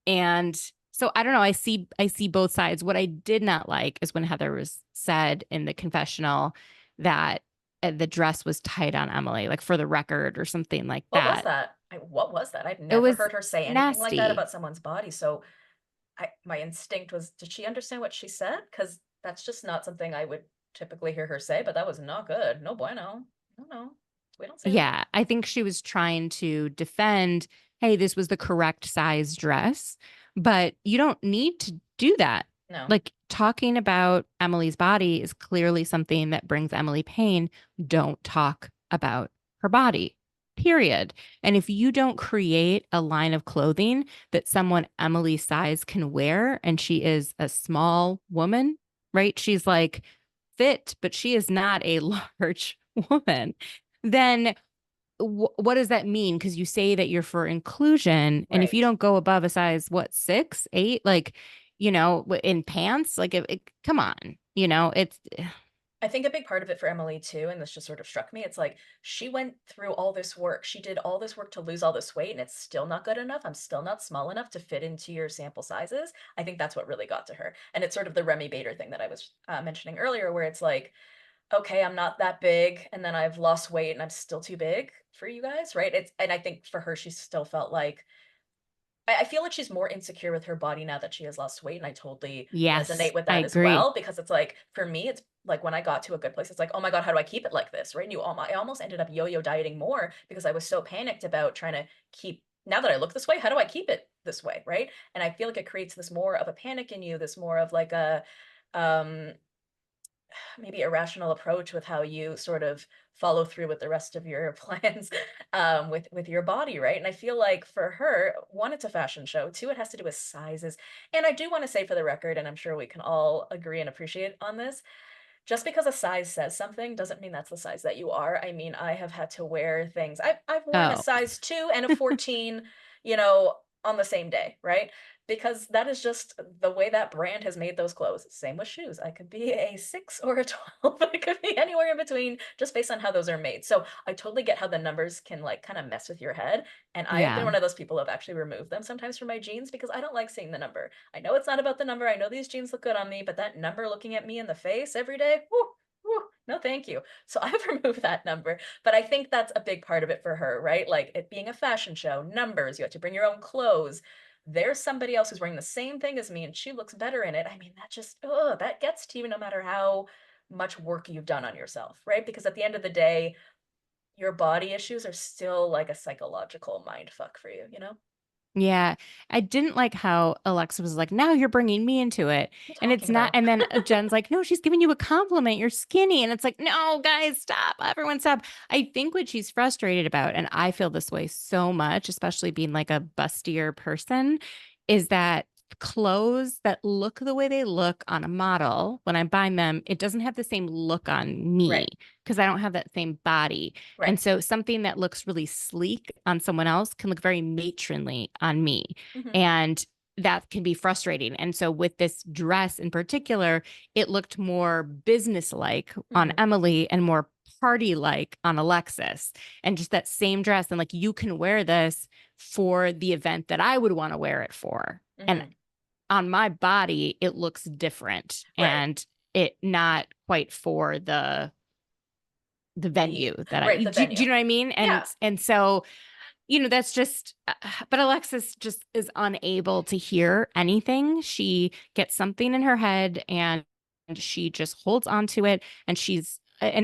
And so I don't know. I see both sides. What I did not like is when Heather was said in the confessional that the dress was tight on Emily, like for the record or something like What was that. that? What was that? I'd It never was heard her say anything like that nasty. about someone's body, so my instinct was, did she understand what she said? Because that's just not something I would typically hear her say, but that was not good. No bueno. No, no. We don't say that. Yeah, I think she was trying to defend, hey, this was the correct size dress, but you don't need to do that. No. Like talking about Emily's body is clearly something that brings Emily pain. Don't talk about her body, period. And if you don't create a line of clothing that someone Emily's size can wear, and she is a small woman, right? She's like fit, but she is not a large woman, then what does that mean? Because you say that you're for inclusion, and if you Right. don't go above a size, what, 6, 8, like, in pants, like, come on, it's I think a big part of it for Emily too, and this just sort of struck me, it's like she went through all this work. She did all this work to lose all this weight, and it's still not good enough. I'm still not small enough to fit into your sample sizes. I think that's what really got to her. And it's sort of the Remy Bader thing that I was mentioning earlier, where it's like, okay, I'm not that big, and then I've lost weight and I'm still too big for you guys, right? And I think for her, she still felt like I feel like she's more insecure with her body now that she has lost weight, and I totally yes, resonate with I that as agree. well because it's like for me, it's like when I got to a good place, it's like, oh my god, how do I keep it like this, right? And I almost ended up yo-yo dieting more because I was so panicked about trying to keep. Now that I look this way, how do I keep it this way, right? And I feel like it creates this more of a panic in you, this more of like a um maybe irrational approach with how you sort of follow through with the rest of your plans with your body, right? And I feel like for her, one, it's a fashion show. Two, it has to do with sizes. And I do want to say for the record, and I'm sure we can all agree and appreciate on this, just because a size says something doesn't mean that's the size that you are. I mean, I have had to wear things. I've worn a Oh, size 2 and a 14, you know, on the same day, right? Because that is just the way that brand has made those clothes. Same with shoes. I could be a 6 or a 12. It could be anywhere in between just based on how those are made. So I totally get how the numbers can like kind of mess with your head. And I have been yeah. one of those people who have actually removed them sometimes from my jeans because I don't like seeing the number. I know it's not about the number. I know these jeans look good on me, but that number looking at me in the face every day, whoo, whoo, no thank you. So I've removed that number. But I think that's a big part of it for her, right? Like it being a fashion show, numbers, you have to bring your own clothes. There's somebody else who's wearing the same thing as me and she looks better in it. I mean, that just, oh, that gets to you no matter how much work you've done on yourself, right? Because at the end of the day, your body issues are still like a psychological mind fuck for you, you know? Yeah, I didn't like how Alexa was like, now you're bringing me into it. What are you And it's talking not. about? And then Jen's like, no, she's giving you a compliment. You're skinny. And it's like, no, guys, stop. Everyone stop. I think what she's frustrated about, and I feel this way so much, especially being like a bustier person, is that clothes that look the way they look on a model, when I'm buying them, it doesn't have the same look on me Right, because I don't have that same body. right. And so something that looks really sleek on someone else can look very matronly on me. Mhm, And that can be frustrating. And so with this dress in particular, it looked more business-like on mhm, Emily and more party-like on Alexis. And just that same dress. And like, you can wear this for the event that I would want to wear it for. And mhm. on my body, it looks different Right. and it not quite for the venue that I Right, the do venue. you know what I mean? Yeah. And so, that's just but Alexis just is unable to hear anything. She gets something in her head and she just holds on to it and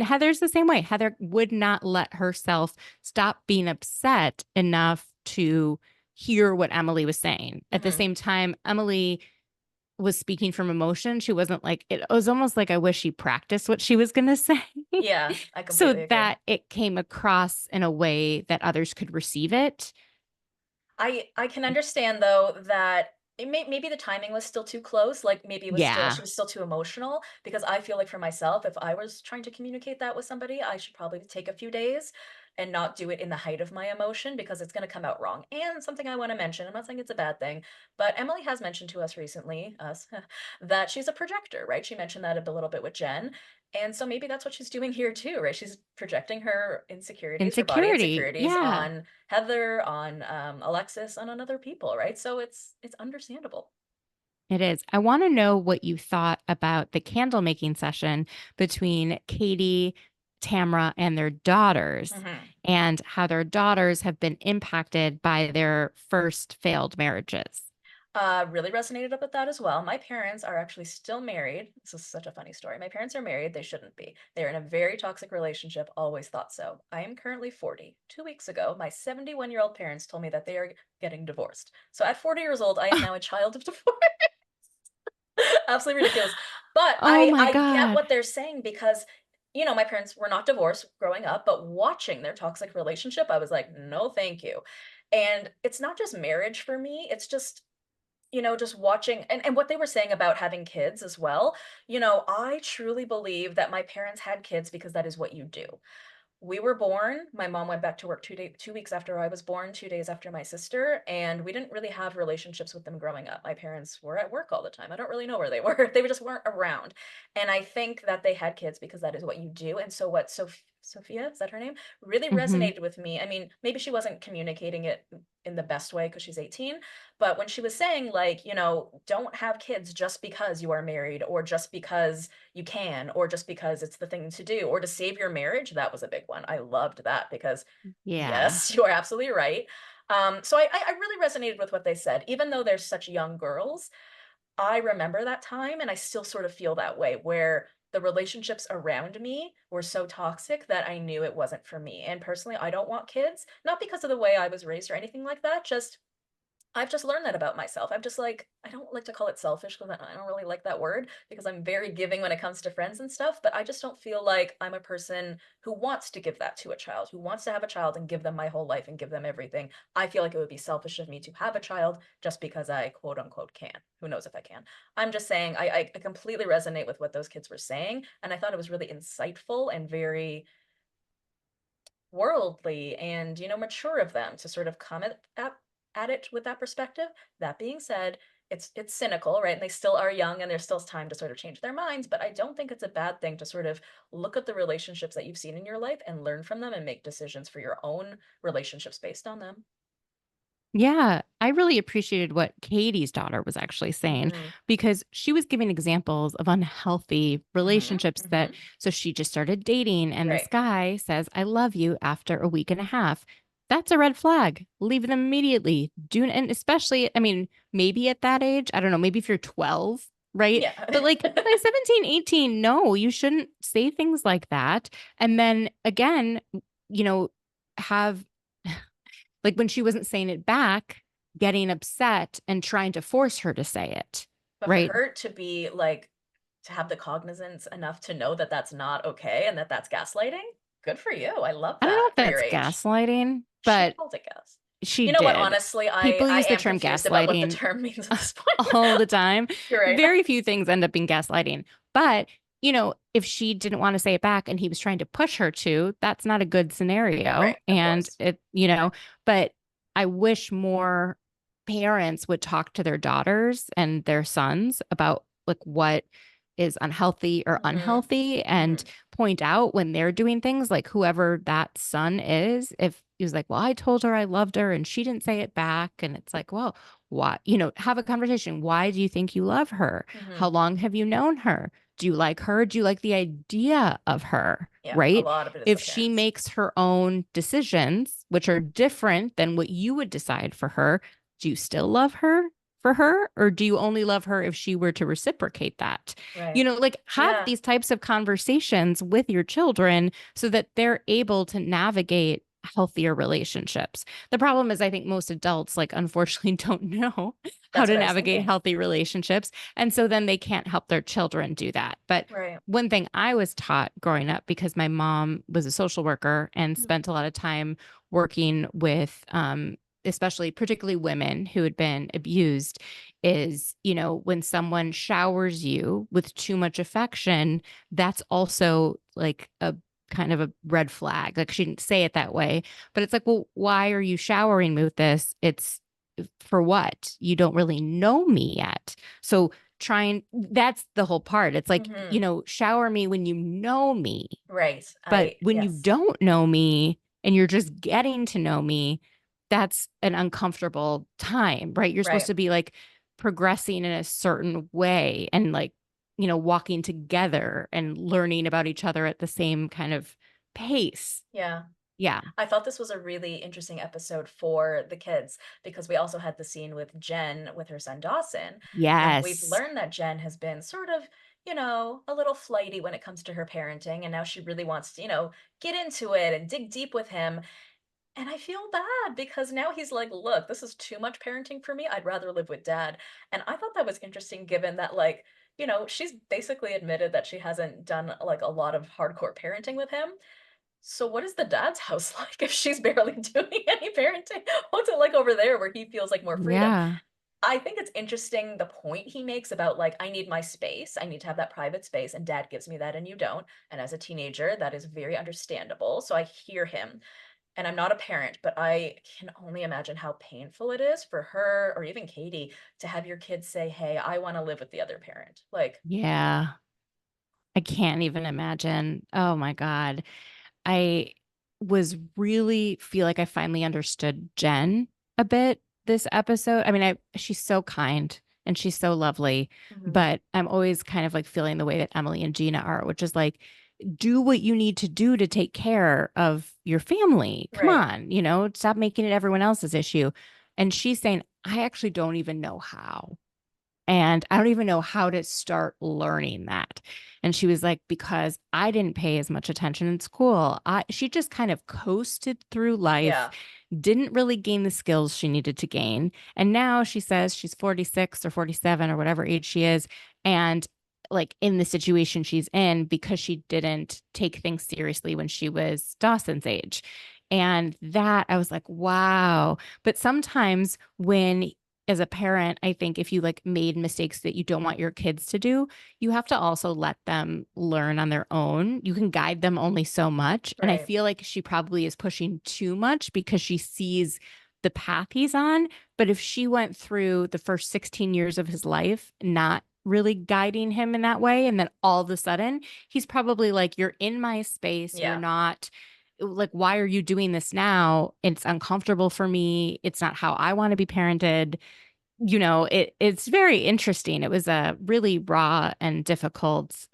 Heather's the same way. Heather would not let herself stop being upset enough to hear what Emily was saying. At the Mhm. same time, Emily was speaking from emotion. She wasn't like it was almost like I wish she practiced what she was going to say Yeah, I so completely agree. that it came across in a way that others could receive it. I can understand though that maybe the timing was still too close, like maybe it was still she Yeah. was still too emotional because I feel like for myself, if I was trying to communicate that with somebody, I should probably take a few days and not do it in the height of my emotion because it's going to come out wrong. And something I want to mention, I'm not saying it's a bad thing, but Emily has mentioned to us recently, us, that she's a projector, right? She mentioned that a little bit with Jen. And so maybe that's what she's doing here too, right? She's projecting her insecurities, her body Insecurity. insecurities Yeah, on Heather, on Alexis, and on other people, right? So it's understandable. it is. I want to know what you thought about the candle making session between Katie, Tamra, and their daughters, Mhm. and how their daughters have been impacted by their first failed marriages. Really resonated with that as well. My parents are actually still married. This is such a funny story. My parents are married. They shouldn't be. They're in a very toxic relationship. Always thought so. I am currently 40. 2 weeks ago, my 71-year-old parents told me that they are getting divorced. So at 40 years old, I am now a child of divorce. Absolutely ridiculous. But Oh I my I get God. what they're saying because my parents were not divorced growing up, but watching their toxic relationship, I was like, "No, thank you." And it's not just marriage for me, it's just watching and what they were saying about having kids as well. I truly believe that my parents had kids because that is what you do. We were born. My mom went back to work 2 weeks after I was born, 2 days after my sister, and we didn't really have relationships with them growing up. My parents were at work all the time. I don't really know where they were. They just weren't around. And I think that they had kids because that is what you do. And so what Sophia, is that her name? Really Hmm. resonated with me. I mean, maybe she wasn't communicating it in the best way because she's 18, but when she was saying like, don't have kids just because you are married or just because you can, or just because it's the thing to do, or to save your marriage. That was a big one. I loved that because, Yeah. yes, you are absolutely right. So I really resonated with what they said. Even though they're such young girls, I remember that time and I still sort of feel that way where the relationships around me were so toxic that I knew it wasn't for me. And personally, I don't want kids, not because of the way I was raised or anything like that, just I've just learned that about myself. I'm just like, I don't like to call it selfish because I don't really like that word because I'm very giving when it comes to friends and stuff, but I just don't feel like I'm a person who wants to give that to a child, who wants to have a child and give them my whole life and give them everything. I feel like it would be selfish of me to have a child just because I quote unquote can. Who knows if I can? I'm just saying I completely resonate with what those kids were saying, and I thought it was really insightful and very worldly and, mature of them to sort of come at it with that perspective. That being said, it's cynical, right? And they still are young and there's still time to sort of change their minds, but I don't think it's a bad thing to sort of look at the relationships that you've seen in your life and learn from them and make decisions for your own relationships based on them. Yeah, I really appreciated what Katie's daughter was actually saying Mhm. because she was giving examples of unhealthy Mhm. relationships that Mhm. so she just started dating and this Right. guy says I love you after a week and a half. That's a red flag. Leave them immediately. Do and especially I mean maybe at that age, I don't know, maybe if you're 12, right? Yeah. But like by 17, 18, no, you shouldn't say things like that. And then again, you know, have like when she wasn't saying it back, getting upset and trying to force her to say it, But for right? her to be like, to have the cognizance enough to know that that's not okay and that that's gaslighting, good for you. I love I don't know that if for your that's age. gaslighting, She but called it gas. she You know what? did. Honestly, I People I use the am term confused about what the gaslighting term means at this point. all the time. You're right. Very few things end up being gaslighting. But, if she didn't want to say it back and he was trying to push her to, that's not a good scenario. Right, of And course. but I wish more parents would talk to their daughters and their sons about like what is unhealthy or Mhm. unhealthy and Mhm. point out when they're doing things like whoever that son is, if he was like, well, I told her I loved her and she didn't say it back. And it's like, well, why, have a conversation. Why do you think you love her? How Mhm. long have you known her? Do you like her? Do you like the idea of her? Yeah, a Right? lot of it is the If she parents. makes her own decisions, which are different than what you would decide for her, do you still love her for her? Or do you only love her if she were to reciprocate that? Right. Like have Yeah. these types of conversations with your children so that they're able to navigate healthier relationships. The problem is, I think most adults, like, unfortunately, don't know how That's to what I was navigate thinking. healthy relationships. And so then they can't help their children do that. But Right. one thing I was taught growing up, because my mom was a social worker and Mm. spent a lot of time working with, especially particularly women who had been abused, is, when someone showers you with too much affection, that's also like a kind of a red flag. Like she didn't say it that way, but it's like, well, why are you showering me with this? It's for what? You don't really know me yet. So that's the whole part. It's like, Mhm. shower me when you know me. Right. But I when you yes. don't know me and you're just getting to know me, that's an uncomfortable time, right? You're supposed Right. to be like progressing in a certain way and like, walking together and learning about each other at the same kind of pace. Yeah. Yeah. I thought this was a really interesting episode for the kids because we also had the scene with Jen with her son Dawson. And we've Yes. learned that Jen has been sort of, a little flighty when it comes to her parenting. And now she really wants to, get into it and dig deep with him. And I feel bad because now he's like, look, this is too much parenting for me. I'd rather live with dad. And I thought that was interesting given that, like, she's basically admitted that she hasn't done like a lot of hardcore parenting with him. So what is the dad's house like if she's barely doing any parenting? What's it like over there where he feels like more freedom? Yeah. I think it's interesting the point he makes about like, I need my space. I need to have that private space, and dad gives me that and you don't. And as a teenager, that is very understandable. So I hear him. And I'm not a parent, but I can only imagine how painful it is for her or even Katie to have your kids say, hey, I want to live with the other parent. Like, Yeah. I can't even imagine. Oh my God. I was really feel like I finally understood Jen a bit this episode. I mean, she's so kind and she's so lovely, mhm, but I'm always kind of like feeling the way that Emily and Gina are, which is like, do what you need to do to take care of your family. Come right. on, stop making it everyone else's issue. And she's saying, I actually don't even know how. And I don't even know how to start learning that. And she was like, because I didn't pay as much attention in school. She just kind of coasted through life, Yeah. didn't really gain the skills she needed to gain. And now she says she's 46 or 47 or whatever age she is. And like in the situation she's in because she didn't take things seriously when she was Dawson's age. And that I was like, wow. But sometimes when as a parent, I think if you like made mistakes that you don't want your kids to do, you have to also let them learn on their own. You can guide them only so much. And I Right. feel like she probably is pushing too much because she sees the path he's on. But if she went through the first 16 years of his life, not really guiding him in that way, and then all of a sudden, he's probably like, you're in my space. You're Yeah. not like, why are you doing this now? It's uncomfortable for me. It's not how I want to be parented. It's very interesting. It was a really raw and difficult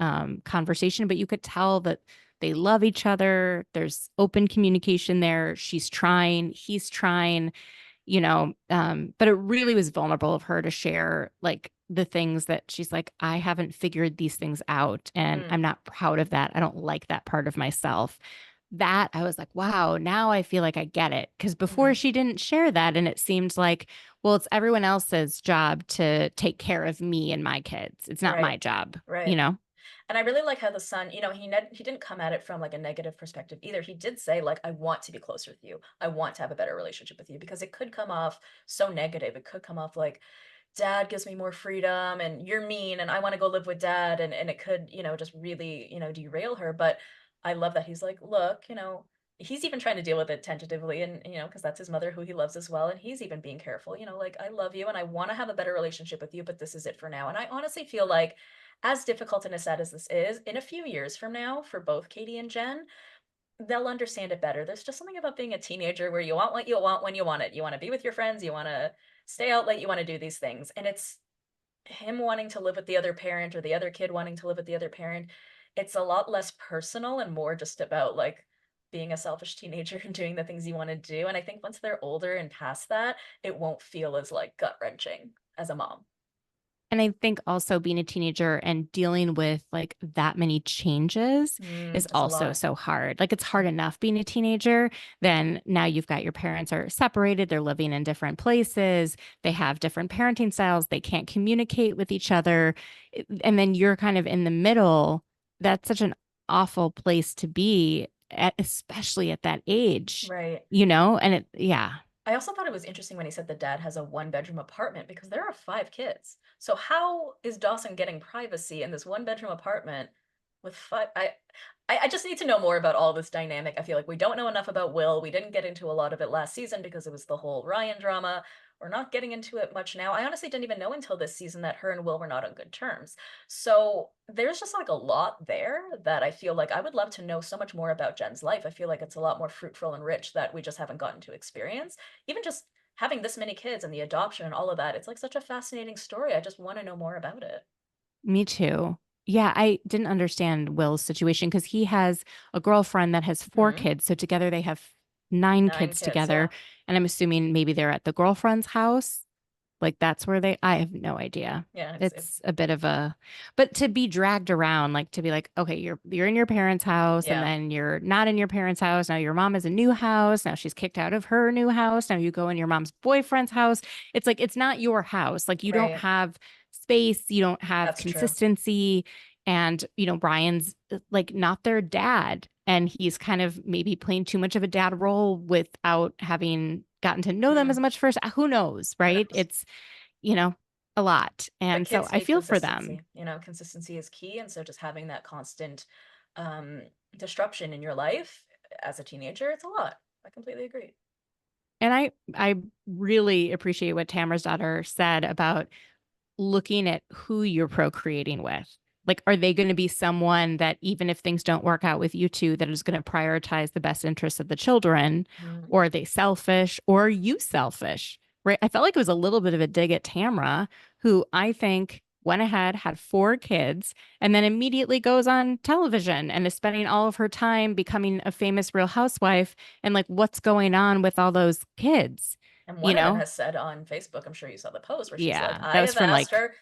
conversation, but you could tell that they love each other. There's open communication there. She's trying, he's trying, but it really was vulnerable of her to share like the things that she's like, I haven't figured these things out and Mm, I'm not proud of that. I don't like that part of myself. That I was like, wow, now I feel like I get it. Because before mhm. she didn't share that. And it seemed like, well, it's everyone else's job to take care of me and my kids. It's not Right. my job, Right. you know? And I really like how the son, he didn't come at it from like a negative perspective either. He did say like, I want to be closer with you. I want to have a better relationship with you because it could come off so negative. It could come off like dad gives me more freedom and you're mean and I want to go live with dad, and it could, just really, derail her. But I love that he's like, look, he's even trying to deal with it tentatively, and because that's his mother who he loves as well, and he's even being careful, like, I love you and I want to have a better relationship with you, but this is it for now. And I honestly feel like, as difficult and as sad as this is, in a few years from now, for both Katie and Jen, they'll understand it better. There's just something about being a teenager where you want what you want when you want it. You want to be with your friends, you want to stay out late, you want to do these things. And it's him wanting to live with the other parent or the other kid wanting to live with the other parent. It's a lot less personal and more just about like being a selfish teenager and doing the things you want to do. And I think once they're older and past that, it won't feel as like gut wrenching as a mom. And I think also being a teenager and dealing with like that many changes is That's a also lot. so hard. Like it's hard Yeah. enough being a teenager. Then now you've got your parents are separated, they're living in different places, they have different parenting styles, they can't communicate with each other. And then you're kind of in the middle. That's such an awful place to be at, especially at that age, Right. And yeah. I also thought it was interesting when he said the dad has a one-bedroom apartment because there are 5 kids. So how is Dawson getting privacy in this one-bedroom apartment with five? I just need to know more about all this dynamic. I feel like we don't know enough about Will. We didn't get into a lot of it last season because it was the whole Ryan drama. We're not getting into it much now. I honestly didn't even know until this season that her and Will were not on good terms. So there's just like a lot there that I feel like I would love to know so much more about Jen's life. I feel like it's a lot more fruitful and rich that we just haven't gotten to experience. Even just having this many kids and the adoption and all of that, it's like such a fascinating story. I just want to know more about it. Me too. Yeah, I didn't understand Will's situation because he has a girlfriend that has four Hmm. kids. So together they have nine 9 kids kids, together. yeah. And I'm assuming maybe they're at the girlfriend's house. Like that's where I have no idea. Yeah, It's a bit of but to be dragged around, like to be like, okay, you're in your parents' house and yeah. then you're not in your parents' house. Now your mom has a new house. Now she's kicked out of her new house. Now you go in your mom's boyfriend's house. It's like, it's not your house. Like you don't Right. have space. You don't have That's true. consistency. And, Brian's like not their dad. And he's kind of maybe playing too much of a dad role without having gotten to know them as Mm, much first. Who knows, who right? knows? It's, you know, a lot. But And so kids I need feel for them. consistency. Consistency is key. And so just having that constant um, disruption in your life as a teenager, it's a lot. I completely agree. And I really appreciate what Tamara's daughter said about looking at who you're procreating with. Like, are they going to be someone that even if things don't work out with you two, that is going to prioritize the best interests of the children? Mm. Or are they selfish? Or are you selfish? Right. I felt like it was a little bit of a dig at Tamra, who I think went ahead, had four kids, and then immediately goes on television and is spending all of her time becoming a famous real housewife. And like, what's going on with all those kids? And You one of them know? has said on Facebook, I'm sure you saw the post where she's like, Yeah. I That was have from asked like her.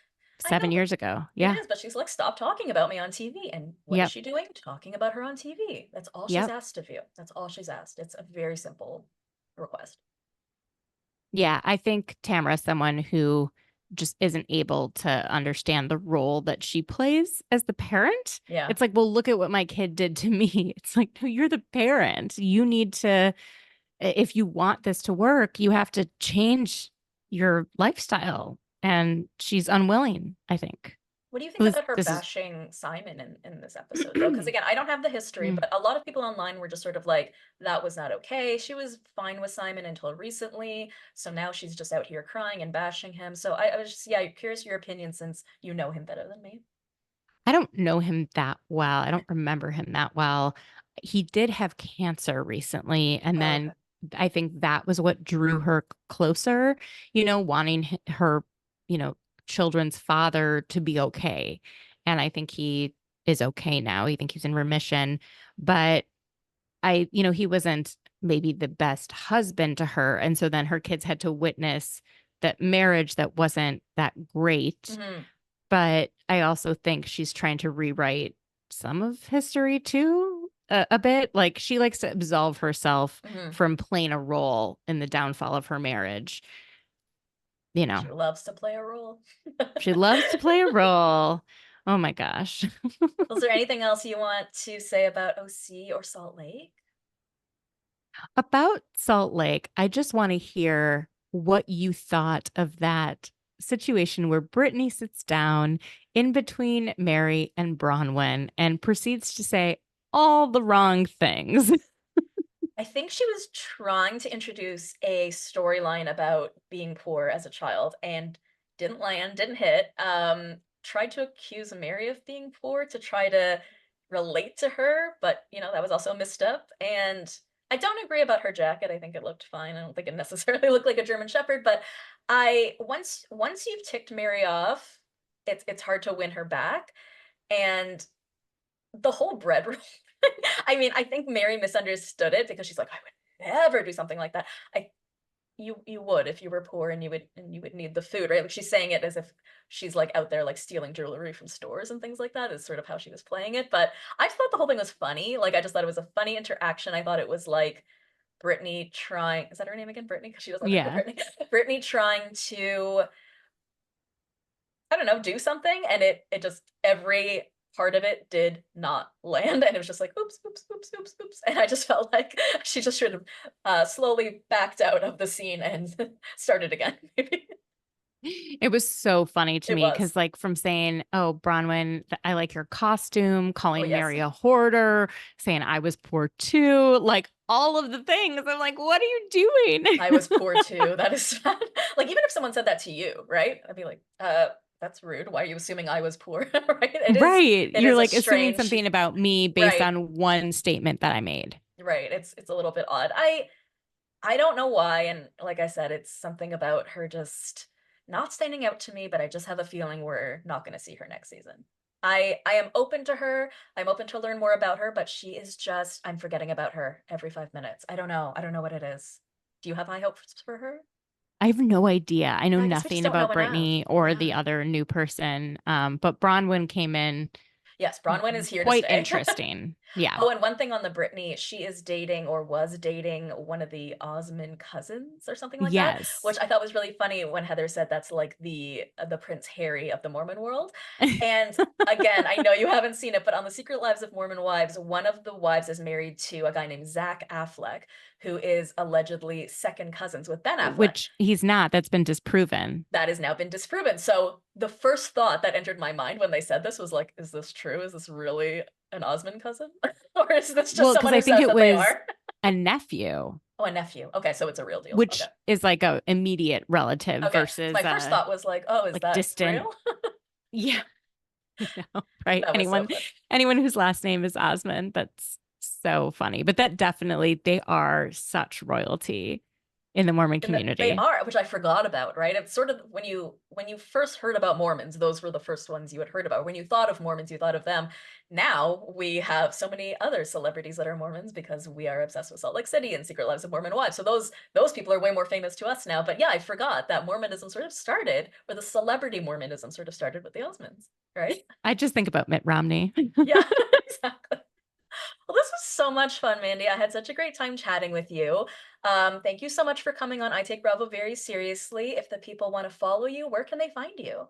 I know, 7 years ago. it Yeah. is, but she's like, "Stop talking about me on TV." And what is Yep. she doing? Talking about her on TV. That's all she's Yep. asked of you. That's all she's asked. It's a very simple request. Yeah. I think Tamara is someone who just isn't able to understand the role that she plays as the parent. Yeah. It's like, well, look at what my kid did to me. It's like, no, you're the parent. You need to, if you want this to work, you have to change your lifestyle. And she's unwilling, I think. What do you It think was, about her this is, bashing Simon in this episode, though? Because again, I don't have the history, but a lot of people online were just sort of like, that was not okay. She was fine with Simon until recently. So now she's just out here crying and bashing him. So I was just, yeah, curious your opinion since you know him better than me. I don't know him that well. I don't remember him that well. He did have cancer recently. And Oh, okay. then I think that was what drew her closer, wanting her, you know, children's father to be okay. And I think he is okay now. I think he's in remission. But he wasn't maybe the best husband to her. And so then her kids had to witness that marriage that wasn't that great, Hmm. but I also think she's trying to rewrite some of history too, a bit. Like she likes to absolve herself Hmm. from playing a role in the downfall of her marriage. You know, She loves to play a role. she loves to play a role. Oh my gosh. Was there anything else you want to say about OC or Salt Lake? About Salt Lake, I just want to hear what you thought of that situation where Brittany sits down in between Mary and Bronwyn and proceeds to say all the wrong things. I think she was trying to introduce a storyline about being poor as a child and didn't land, didn't hit. Tried to accuse Mary of being poor to try to relate to her, but that was also messed up. And I don't agree about her jacket. I think it looked fine. I don't think it necessarily looked like a German Shepherd, but I once you've ticked Mary off, it's hard to win her back. And the whole bread roll. I mean, I think Mary misunderstood it because she's like, I would never do something like that. I you would if you were poor and you would need the food, right? Like she's saying it as if she's like out there like stealing jewelry from stores and things like that is sort of how she was playing it. But I just thought the whole thing was funny. Like I just thought it was a funny interaction. I thought it was like Brittany trying, is that her name again? Brittany? Because she doesn't look like Yeah. Brittany. Brittany trying to, I don't know, do something, and it just every part of it did not land, and it was just like oops, oops, oops, oops, oops, and I just felt like she just should have slowly backed out of the scene and started again. Maybe It was so funny to it me was. because, like, from saying, "Oh, Bronwyn, I like your costume," Oh calling yes, Mary a hoarder, saying I was poor too, like all of the things. I'm like, what are you doing? I was poor too. That is like even if someone said that to you, right? I'd be like, that's rude. Why are you assuming I was poor? Right? It is. Right. It You're is a like assuming strange. something about me based Right. on one statement that I made. Right. It's a little bit odd. I don't know why, and like I said, it's something about her just not standing out to me, but I just have a feeling we're not going to see her next season. I am open to her. I'm open to learn more about her, but she is just I'm forgetting about her every 5 minutes. I don't know. I don't know what it is. Do you have high hopes for her? I have no idea. I know Yeah, I guess we just nothing don't know about enough. Brittany or Yeah. the other new person. But Bronwyn came in Yes, Bronwyn is here to quite stay. interesting. Yeah. Oh, and one thing on the Brittany, she is dating or was dating one of the Osmond cousins or something like that, which Yes. I thought was really funny when Heather said that's like the Prince Harry of the Mormon world. And again, I know you haven't seen it, but on the Secret Lives of Mormon Wives, one of the wives is married to a guy named Zach Affleck, who is allegedly second cousins with Ben Affleck. Which he's not. That's been disproven. That has now been disproven. So the first thought that entered my mind when they said this was like, is this true? Is this really an Osmond cousin? Or is this just Well, because someone I who think says it that they was are? a nephew, Oh, a nephew. Okay, so it's a real deal. Okay. which is like a immediate relative Okay. So versus my first thought was like, oh, is like that distant. real? Yeah, I know, right? That was so fun. Anyone whose last name is Osmond, that's so funny. But that definitely they are such royalty. in the Mormon They community. are, which I forgot about, right? It's sort of when you first heard about Mormons, those were the first ones you had heard about. When you thought of Mormons, you thought of them. Now we have so many other celebrities that are Mormons because we are obsessed with Salt Lake City and Secret Lives of Mormon Wives. So those people are way more famous to us now. But yeah, I forgot that Mormonism sort of started, or the celebrity Mormonism sort of started with the Osmonds, right? I just think about Mitt Romney. Yeah, exactly. Well, this was so much fun, Mandy. I had such a great time chatting with you. Thank you so much for coming on I Take Bravo very seriously. If the people want to follow you, where can they find you?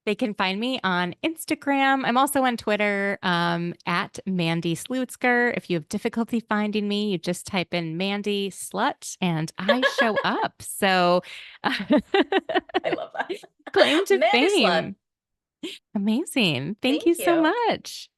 They can find me on Instagram. I'm also on Twitter at Mandy Slutsker. If you have difficulty finding me, you just type in Mandy Slut and I show up. So I love that. claim to Mandy Slut. fame. Amazing. Thank you Thank so you. much.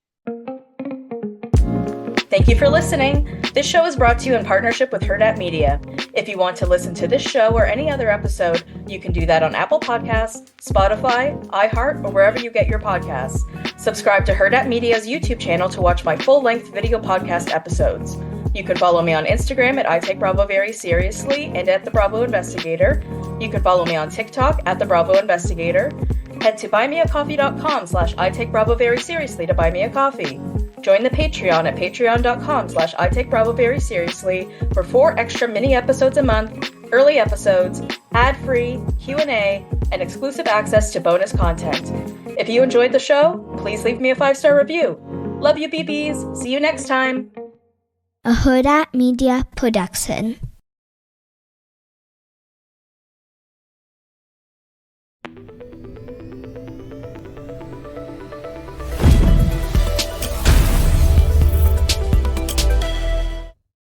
Thank you for listening. This show is brought to you in partnership with Hurrdat Media. If you want to listen to this show or any other episode, you can do that on Apple Podcasts, Spotify, iHeart, or wherever you get your podcasts. Subscribe to Hurrdat Media's YouTube channel to watch my full-length video podcast episodes. You can follow me on Instagram at I Take Bravo Very Seriously and at The Bravo Investigator. You can follow me on TikTok at The Bravo Investigator. Head to buymeacoffee.com/I Take Bravo Very Seriously to buy me a coffee. Join the Patreon at patreon.com/I Take Bravo Very Seriously for 4 extra mini episodes a month, early episodes, ad-free, Q&A, and exclusive access to bonus content. If you enjoyed the show, please leave me a 5-star review. Love you, BBs. See you next time. A Hurrdat Media Production.